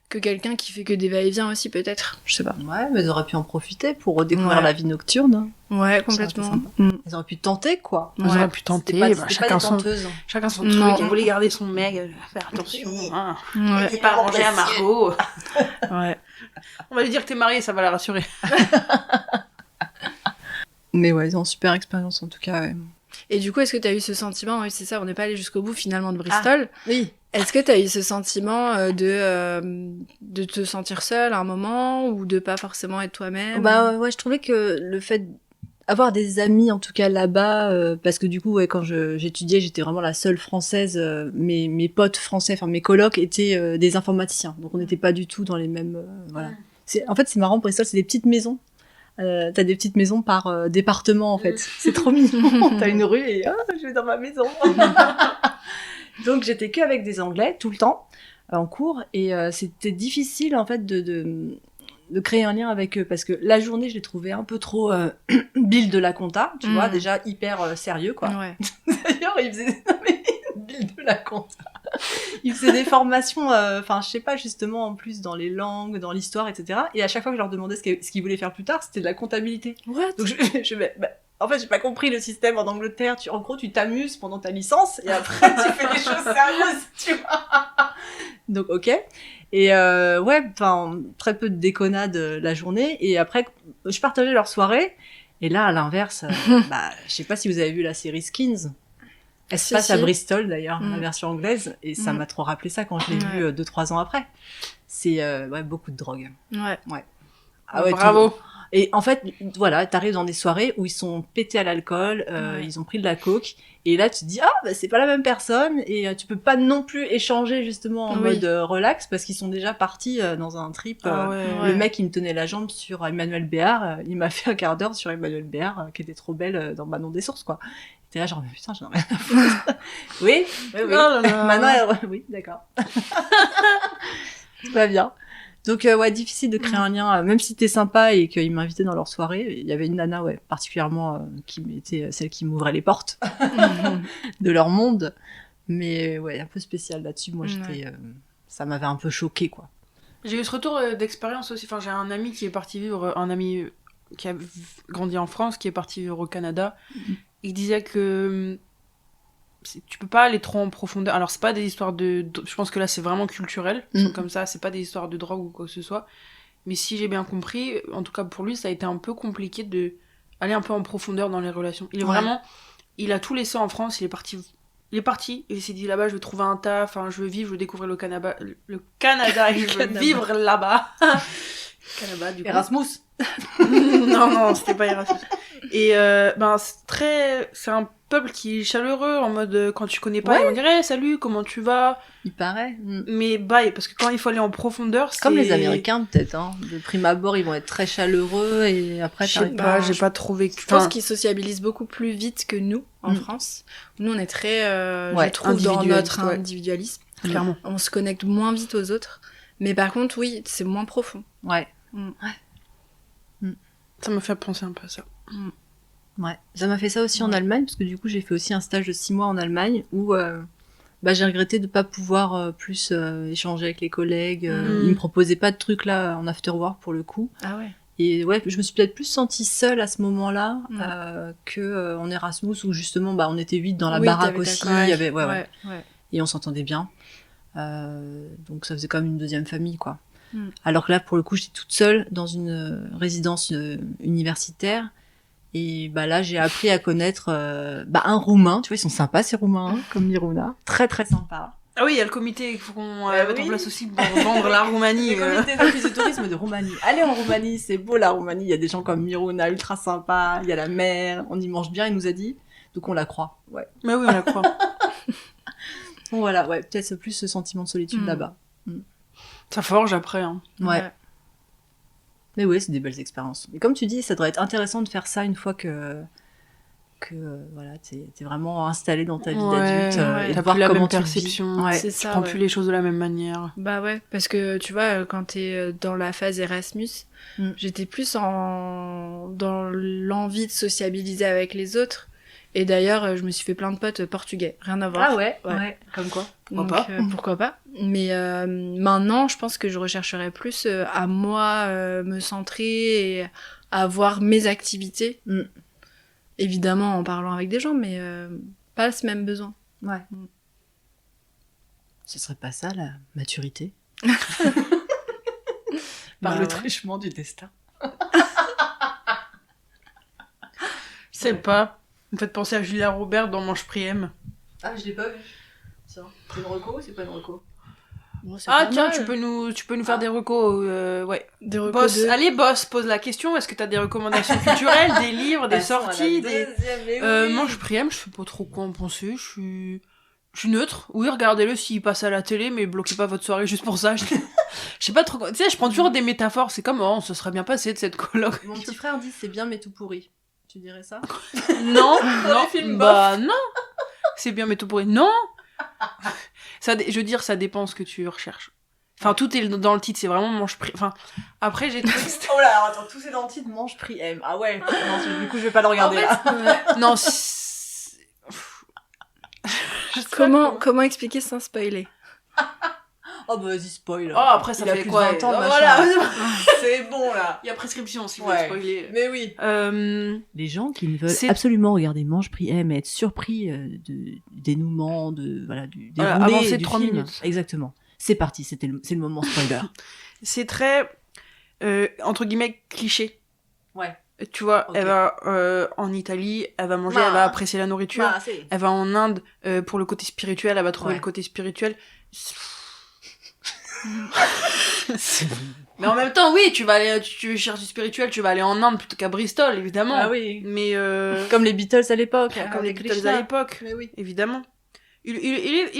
[SPEAKER 3] que quelqu'un qui fait que des va-et-vient aussi, peut-être. Je sais pas.
[SPEAKER 1] Ouais, mais ils auraient pu en profiter pour redécouvrir la vie nocturne.
[SPEAKER 3] Ouais, complètement.
[SPEAKER 1] Ils auraient pu tenter, quoi.
[SPEAKER 2] Ils auraient pu tenter. Chacun son truc. Ils voulaient garder son mec, faire attention. T'es pas rangé à Margot. On va lui dire que t'es mariée, ça va la rassurer.
[SPEAKER 1] Mais ouais, ils ont super expérience en tout cas. Ouais.
[SPEAKER 3] Et du coup, est-ce que t'as eu ce sentiment, c'est ça, on n'est pas allé jusqu'au bout finalement de Bristol.
[SPEAKER 1] Oui.
[SPEAKER 3] Est-ce que t'as eu ce sentiment de te sentir seule à un moment ou de pas forcément être toi-même?
[SPEAKER 1] Ouais, je trouvais que le fait d'avoir des amis en tout cas là-bas, parce que du coup, quand j'étudiais, j'étais vraiment la seule française. Mes potes français, enfin mes colocs étaient des informaticiens, donc on n'était pas du tout dans les mêmes. Voilà. En fait, c'est marrant, Bristol, c'est des petites maisons. T'as des petites maisons par département en fait. C'est trop mignon. T'as une rue et je vais dans ma maison. Donc j'étais qu'avec des Anglais tout le temps en cours et c'était difficile en fait de créer un lien avec eux, parce que la journée, je l'ai trouvé un peu trop Bill de la compta, tu vois, déjà hyper sérieux, quoi.
[SPEAKER 3] Ouais.
[SPEAKER 1] D'ailleurs, il faisait Bill de la compta. Il faisait des formations, enfin, je sais pas, justement, en plus, dans les langues, dans l'histoire, etc. Et à chaque fois que je leur demandais ce qu'ils voulaient faire plus tard, c'était de la comptabilité.
[SPEAKER 3] What?
[SPEAKER 1] Donc, en fait, j'ai pas compris le système en Angleterre. En gros, tu t'amuses pendant ta licence et après, tu fais des choses sérieuses, tu vois. Donc, ok. Et ouais, enfin, très peu de déconnades la journée. Et après, je partageais leur soirée. Et là, à l'inverse, je sais pas si vous avez vu la série Skins. Elle se passe à Bristol, d'ailleurs, la version anglaise. Et ça m'a trop rappelé ça quand je l'ai vu 2-3 ans après. C'est beaucoup de drogue.
[SPEAKER 3] Ouais.
[SPEAKER 1] Ah ouais,
[SPEAKER 2] bravo.
[SPEAKER 1] Et en fait, voilà, t'arrives dans des soirées où ils sont pétés à l'alcool, ils ont pris de la coke, et là tu te dis c'est pas la même personne, et tu peux pas non plus échanger justement en mode relax parce qu'ils sont déjà partis dans un trip. Le mec il me tenait la jambe sur Emmanuel Béard, il m'a fait un quart d'heure sur Emmanuel Béard qui était trop belle dans Manon des Sources quoi. T'es là genre mais putain j'en ai rien à foutre. oui.
[SPEAKER 2] Oh là là.
[SPEAKER 1] Maintenant oui d'accord. Tout va bien. Donc difficile de créer un lien, même si t'es sympa et qu'ils m'invitaient dans leur soirée. Il y avait une nana particulièrement qui était celle qui m'ouvrait les portes de leur monde, mais un peu spécial là-dessus. Moi ça m'avait un peu choqué quoi.
[SPEAKER 2] J'ai eu ce retour d'expérience aussi. Enfin j'ai un ami qui est parti vivre, un ami qui a grandi en France, qui est parti vivre au Canada. Il disait que tu peux pas aller trop en profondeur. Alors c'est pas des histoires je pense que là c'est vraiment culturel, comme ça, c'est pas des histoires de drogue ou quoi que ce soit, mais si j'ai bien compris, en tout cas pour lui ça a été un peu compliqué de aller un peu en profondeur dans les relations. Il est vraiment, il a tout laissé en France, il est parti et il s'est dit là-bas je veux trouver un taf, je veux vivre, je veux découvrir le Canada et je veux vivre là-bas. Canada du coup.
[SPEAKER 1] Erasmus.
[SPEAKER 2] non c'était pas Erasmus. Et c'est un peuple qui est chaleureux, en mode quand tu connais pas, ils vont dire hey, salut, comment tu vas?
[SPEAKER 1] Il paraît.
[SPEAKER 2] Mais parce que quand il faut aller en profondeur, c'est
[SPEAKER 1] comme les Américains peut-être. De prime abord, ils vont être très chaleureux et après
[SPEAKER 2] j'ai pas trop vécu.
[SPEAKER 3] Je pense qu'ils sociabilisent beaucoup plus vite que nous en France. Nous, on est très, je trouve, dans notre individualisme.
[SPEAKER 2] Clairement.
[SPEAKER 3] On se connecte moins vite aux autres. Mais par contre, oui, c'est moins profond.
[SPEAKER 2] Ça me fait penser un peu à ça.
[SPEAKER 1] Ça m'a fait ça aussi en Allemagne, parce que du coup j'ai fait aussi un stage de 6 mois en Allemagne où j'ai regretté de pas pouvoir plus échanger avec les collègues. Ils me proposaient pas de trucs là en after work pour le coup.
[SPEAKER 3] Ah ouais.
[SPEAKER 1] Et je me suis peut-être plus sentie seule à ce moment-là que en Erasmus où justement on était 8 dans la baraque aussi. Il y avait et on s'entendait bien. Donc ça faisait comme une deuxième famille quoi. Alors que là pour le coup j'étais toute seule dans une résidence universitaire. Et là, j'ai appris à connaître un Roumain. Tu vois, ils sont sympas, ces Roumains, comme Miruna. Très, très sympa.
[SPEAKER 2] Ah oui, il y a le comité qu'il faut qu'on mette en place aussi pour vendre la Roumanie.
[SPEAKER 1] Le comité d'office de tourisme de Roumanie. Allez en Roumanie, c'est beau la Roumanie. Il y a des gens comme Miruna, ultra sympa. Il y a la mer, on y mange bien, il nous a dit. Donc on la croit,
[SPEAKER 2] Mais oui, on la croit.
[SPEAKER 1] Bon voilà, peut-être plus ce sentiment de solitude là-bas.
[SPEAKER 2] Ça forge après, hein.
[SPEAKER 1] Ouais. Mais c'est des belles expériences. Et comme tu dis, ça devrait être intéressant de faire ça une fois que t'es vraiment installé dans ta vie d'adulte. Et
[SPEAKER 2] t'as
[SPEAKER 1] voir
[SPEAKER 2] plus la
[SPEAKER 1] comment
[SPEAKER 2] même
[SPEAKER 1] tu
[SPEAKER 2] perception.
[SPEAKER 3] C'est ça,
[SPEAKER 2] tu prends plus les choses de la même manière.
[SPEAKER 3] Parce que tu vois, quand t'es dans la phase Erasmus, j'étais plus dans l'envie de sociabiliser avec les autres. Et d'ailleurs, je me suis fait plein de potes portugais. Rien à voir.
[SPEAKER 1] Ah ouais. Comme quoi.
[SPEAKER 3] Pourquoi pas. Mais maintenant, je pense que je rechercherais plus à moi me centrer et avoir mes activités. Évidemment, en parlant avec des gens, mais pas ce même besoin.
[SPEAKER 1] Ce serait pas ça, la maturité? Par le truchement du destin.
[SPEAKER 2] Je sais pas. Vous me faites penser à Julia Robert dans Mange Priem.
[SPEAKER 1] Ah, je l'ai pas vu. Ça. C'est une reco ou c'est pas une reco?
[SPEAKER 2] Tiens, tu peux nous faire des recos,
[SPEAKER 3] Des recos
[SPEAKER 2] boss, allez, boss, pose la question. Est-ce que t'as des recommandations culturelles, des livres, des sorties, Mange Priem, je sais pas trop quoi en penser. Je suis neutre. Oui, regardez-le s'il passe à la télé, mais bloquez pas votre soirée juste pour ça. Je sais pas trop. Tu sais, je prends toujours des métaphores. C'est comme, on se serait bien passé de cette coloc.
[SPEAKER 1] Mon petit frère dit c'est bien mais tout pourri. Tu dirais ça?
[SPEAKER 2] Non, non. C'est bien mais tout pourri. Non. Ça, je veux dire, ça dépend ce que tu recherches. Enfin, tout est dans le titre, c'est vraiment mange prix. Enfin, après, j'ai trouvé que c'était...
[SPEAKER 1] Oh là, alors, attends, tout c'est dans le titre, mange prix M. Ah ouais, non, du coup, je vais pas le regarder là.
[SPEAKER 2] Non,
[SPEAKER 3] Comment expliquer sans spoiler?
[SPEAKER 1] Oh bah vas-y, spoil.
[SPEAKER 2] Oh, après, ça
[SPEAKER 1] il a
[SPEAKER 2] fait
[SPEAKER 1] plus
[SPEAKER 2] quoi?
[SPEAKER 1] de 20 ans,
[SPEAKER 2] Voilà,
[SPEAKER 1] c'est bon là.
[SPEAKER 2] il y a prescription si vous voulez spoiler.
[SPEAKER 1] Mais oui. Les gens qui ne veulent
[SPEAKER 2] c'est-
[SPEAKER 1] absolument regarder Mange Prix M et être surpris du dénouement, du déroulé
[SPEAKER 2] avancer
[SPEAKER 1] du
[SPEAKER 2] 3
[SPEAKER 1] film.
[SPEAKER 2] minutes.
[SPEAKER 1] Exactement. C'est parti, c'est le moment spoiler.
[SPEAKER 2] C'est très, entre guillemets, cliché.
[SPEAKER 1] Ouais.
[SPEAKER 2] Tu vois,
[SPEAKER 1] Ok.
[SPEAKER 2] elle va en Italie, elle va manger,
[SPEAKER 1] Bah.
[SPEAKER 2] elle va apprécier la nourriture.
[SPEAKER 1] Bah, c'est...
[SPEAKER 2] Elle va en Inde pour le côté spirituel, elle va trouver
[SPEAKER 1] Ouais.
[SPEAKER 2] le côté spirituel. Mais en même temps, oui, tu cherches du spirituel, tu vas aller en Inde plutôt qu'à Bristol, évidemment.
[SPEAKER 1] Ah oui.
[SPEAKER 2] Mais
[SPEAKER 1] Comme les Beatles à l'époque.
[SPEAKER 2] comme les
[SPEAKER 1] avec
[SPEAKER 2] Beatles
[SPEAKER 1] Krishna.
[SPEAKER 2] à l'époque,
[SPEAKER 1] Mais oui.
[SPEAKER 2] évidemment. Il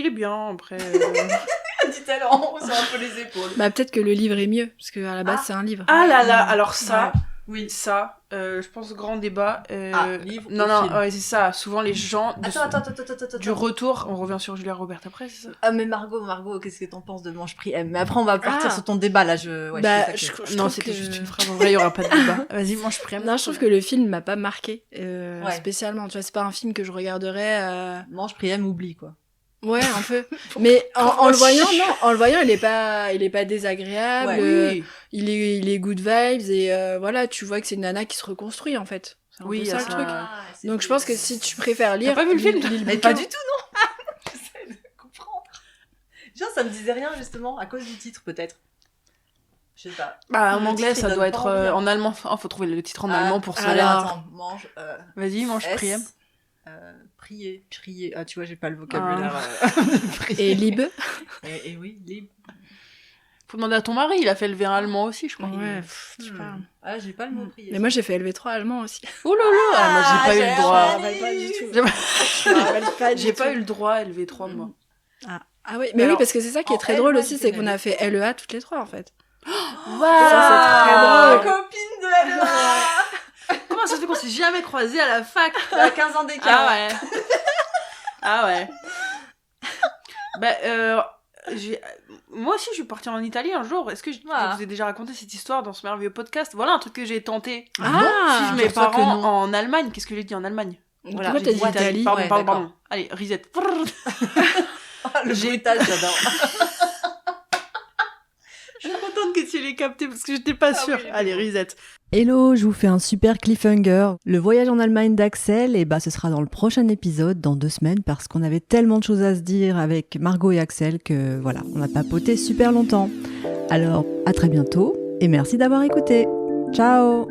[SPEAKER 2] est bien, après.
[SPEAKER 1] Dit-elle en haussant un peu les épaules.
[SPEAKER 3] Bah peut-être que le livre est mieux, parce que à la base c'est un livre.
[SPEAKER 2] Ah là là, alors ça,
[SPEAKER 1] Oui.
[SPEAKER 2] ça, je pense grand débat.
[SPEAKER 1] Livre
[SPEAKER 2] non,
[SPEAKER 1] ou
[SPEAKER 2] non,
[SPEAKER 1] film.
[SPEAKER 2] ouais, c'est ça. Souvent les gens
[SPEAKER 1] Attends.
[SPEAKER 2] du retour, on revient sur Julia Roberts après, c'est ça?
[SPEAKER 1] Ah mais Margot, qu'est-ce que t'en penses de Mange Prix M? Mais après on va partir
[SPEAKER 3] Ah.
[SPEAKER 1] sur ton débat là.
[SPEAKER 3] Bah,
[SPEAKER 1] je
[SPEAKER 2] Non,
[SPEAKER 3] trouve
[SPEAKER 2] c'était
[SPEAKER 3] que-
[SPEAKER 2] juste une phrase. En vrai, il y aura pas de débat. Vas-y, mange prime.
[SPEAKER 3] Non, je trouve que le film m'a pas marqué
[SPEAKER 1] Ouais.
[SPEAKER 3] spécialement. Tu vois, c'est pas un film que je regarderais.
[SPEAKER 1] Mange Prix M, oublie quoi.
[SPEAKER 3] Ouais, un peu. Mais en le voyant, il est pas désagréable.
[SPEAKER 1] Ouais.
[SPEAKER 2] Oui.
[SPEAKER 3] Il est good vibes et voilà, tu vois que c'est une nana qui se reconstruit en fait. C'est un
[SPEAKER 2] Oui,
[SPEAKER 3] peu
[SPEAKER 2] il y
[SPEAKER 3] ça
[SPEAKER 2] a
[SPEAKER 3] le
[SPEAKER 2] ça.
[SPEAKER 3] truc. Donc je pense que si tu préfères lire,
[SPEAKER 2] pas vu le film,
[SPEAKER 3] lis le
[SPEAKER 1] Mais
[SPEAKER 3] bouquin.
[SPEAKER 1] pas du tout, non. J'essaie de comprendre. Genre, ça me disait rien, justement, à cause du titre, peut-être. Je sais pas.
[SPEAKER 2] Bah, en
[SPEAKER 1] Le
[SPEAKER 2] anglais,
[SPEAKER 1] titre, il
[SPEAKER 2] ça
[SPEAKER 1] donne
[SPEAKER 2] doit
[SPEAKER 1] pas
[SPEAKER 2] être
[SPEAKER 1] envie, hein.
[SPEAKER 2] en allemand. Oh, faut trouver le titre en allemand pour ça.
[SPEAKER 3] alors,
[SPEAKER 1] Attends, mange.
[SPEAKER 2] Vas-y, mange
[SPEAKER 1] S,
[SPEAKER 2] prime.
[SPEAKER 1] Prier. Ah, tu vois, j'ai pas le vocabulaire.
[SPEAKER 3] Et Lib.
[SPEAKER 1] Et oui, libre.
[SPEAKER 2] Faut demander à ton mari, il a fait le verre allemand aussi, je crois.
[SPEAKER 3] Ouais, je sais pas.
[SPEAKER 1] Ah, j'ai pas le mot prier.
[SPEAKER 3] Mais moi j'ai fait LV3 allemand aussi.
[SPEAKER 2] Oh là là, moi j'ai pas eu le droit.
[SPEAKER 3] Pas du tout.
[SPEAKER 2] J'ai pas-
[SPEAKER 3] Je me rappelle pas du
[SPEAKER 2] J'ai
[SPEAKER 3] tout.
[SPEAKER 2] pas eu le droit LV3 moi.
[SPEAKER 3] Ah oui, mais
[SPEAKER 1] Alors,
[SPEAKER 3] oui, parce que c'est ça qui est
[SPEAKER 1] en
[SPEAKER 3] très
[SPEAKER 1] L,
[SPEAKER 3] drôle
[SPEAKER 1] moi,
[SPEAKER 3] aussi,
[SPEAKER 1] j'ai
[SPEAKER 3] c'est
[SPEAKER 1] fait
[SPEAKER 3] qu'on a fait LEA toutes les trois en fait.
[SPEAKER 2] Waouh,
[SPEAKER 3] Ça, c'est très drôle.
[SPEAKER 1] Copine de la
[SPEAKER 2] Comment ça se fait qu'on s'est jamais croisés à la fac?
[SPEAKER 1] à 15 ans d'écart.
[SPEAKER 2] Ah ouais. Ah ouais. Bah, moi aussi, je suis partie en Italie un jour. Est-ce que je vous ai déjà raconté cette histoire dans ce merveilleux podcast? Voilà un truc que j'ai tenté.
[SPEAKER 3] Ah,
[SPEAKER 2] Suivre mes
[SPEAKER 1] je crois que
[SPEAKER 2] parents
[SPEAKER 1] non.
[SPEAKER 2] en Allemagne. Qu'est-ce que j'ai dit en Allemagne?
[SPEAKER 1] Voilà,
[SPEAKER 3] Pourquoi
[SPEAKER 1] j'ai
[SPEAKER 3] t'as
[SPEAKER 1] dit
[SPEAKER 3] dit Italie?
[SPEAKER 2] Pardon,
[SPEAKER 1] Ouais,
[SPEAKER 2] pardon. Allez, reset.
[SPEAKER 1] Le
[SPEAKER 2] J'ai-
[SPEAKER 1] bruitage, j'adore.
[SPEAKER 2] Je suis contente que tu l'aies capté parce que j'étais pas sûre.
[SPEAKER 1] oui,
[SPEAKER 2] Allez,
[SPEAKER 1] bon.
[SPEAKER 2] reset.
[SPEAKER 1] Hello, je vous fais un super cliffhanger. Le voyage en Allemagne d'Axel, ce sera dans le prochain épisode, dans 2 semaines, parce qu'on avait tellement de choses à se dire avec Margot et Axel que voilà, on a papoté super longtemps. Alors, à très bientôt, et merci d'avoir écouté. Ciao!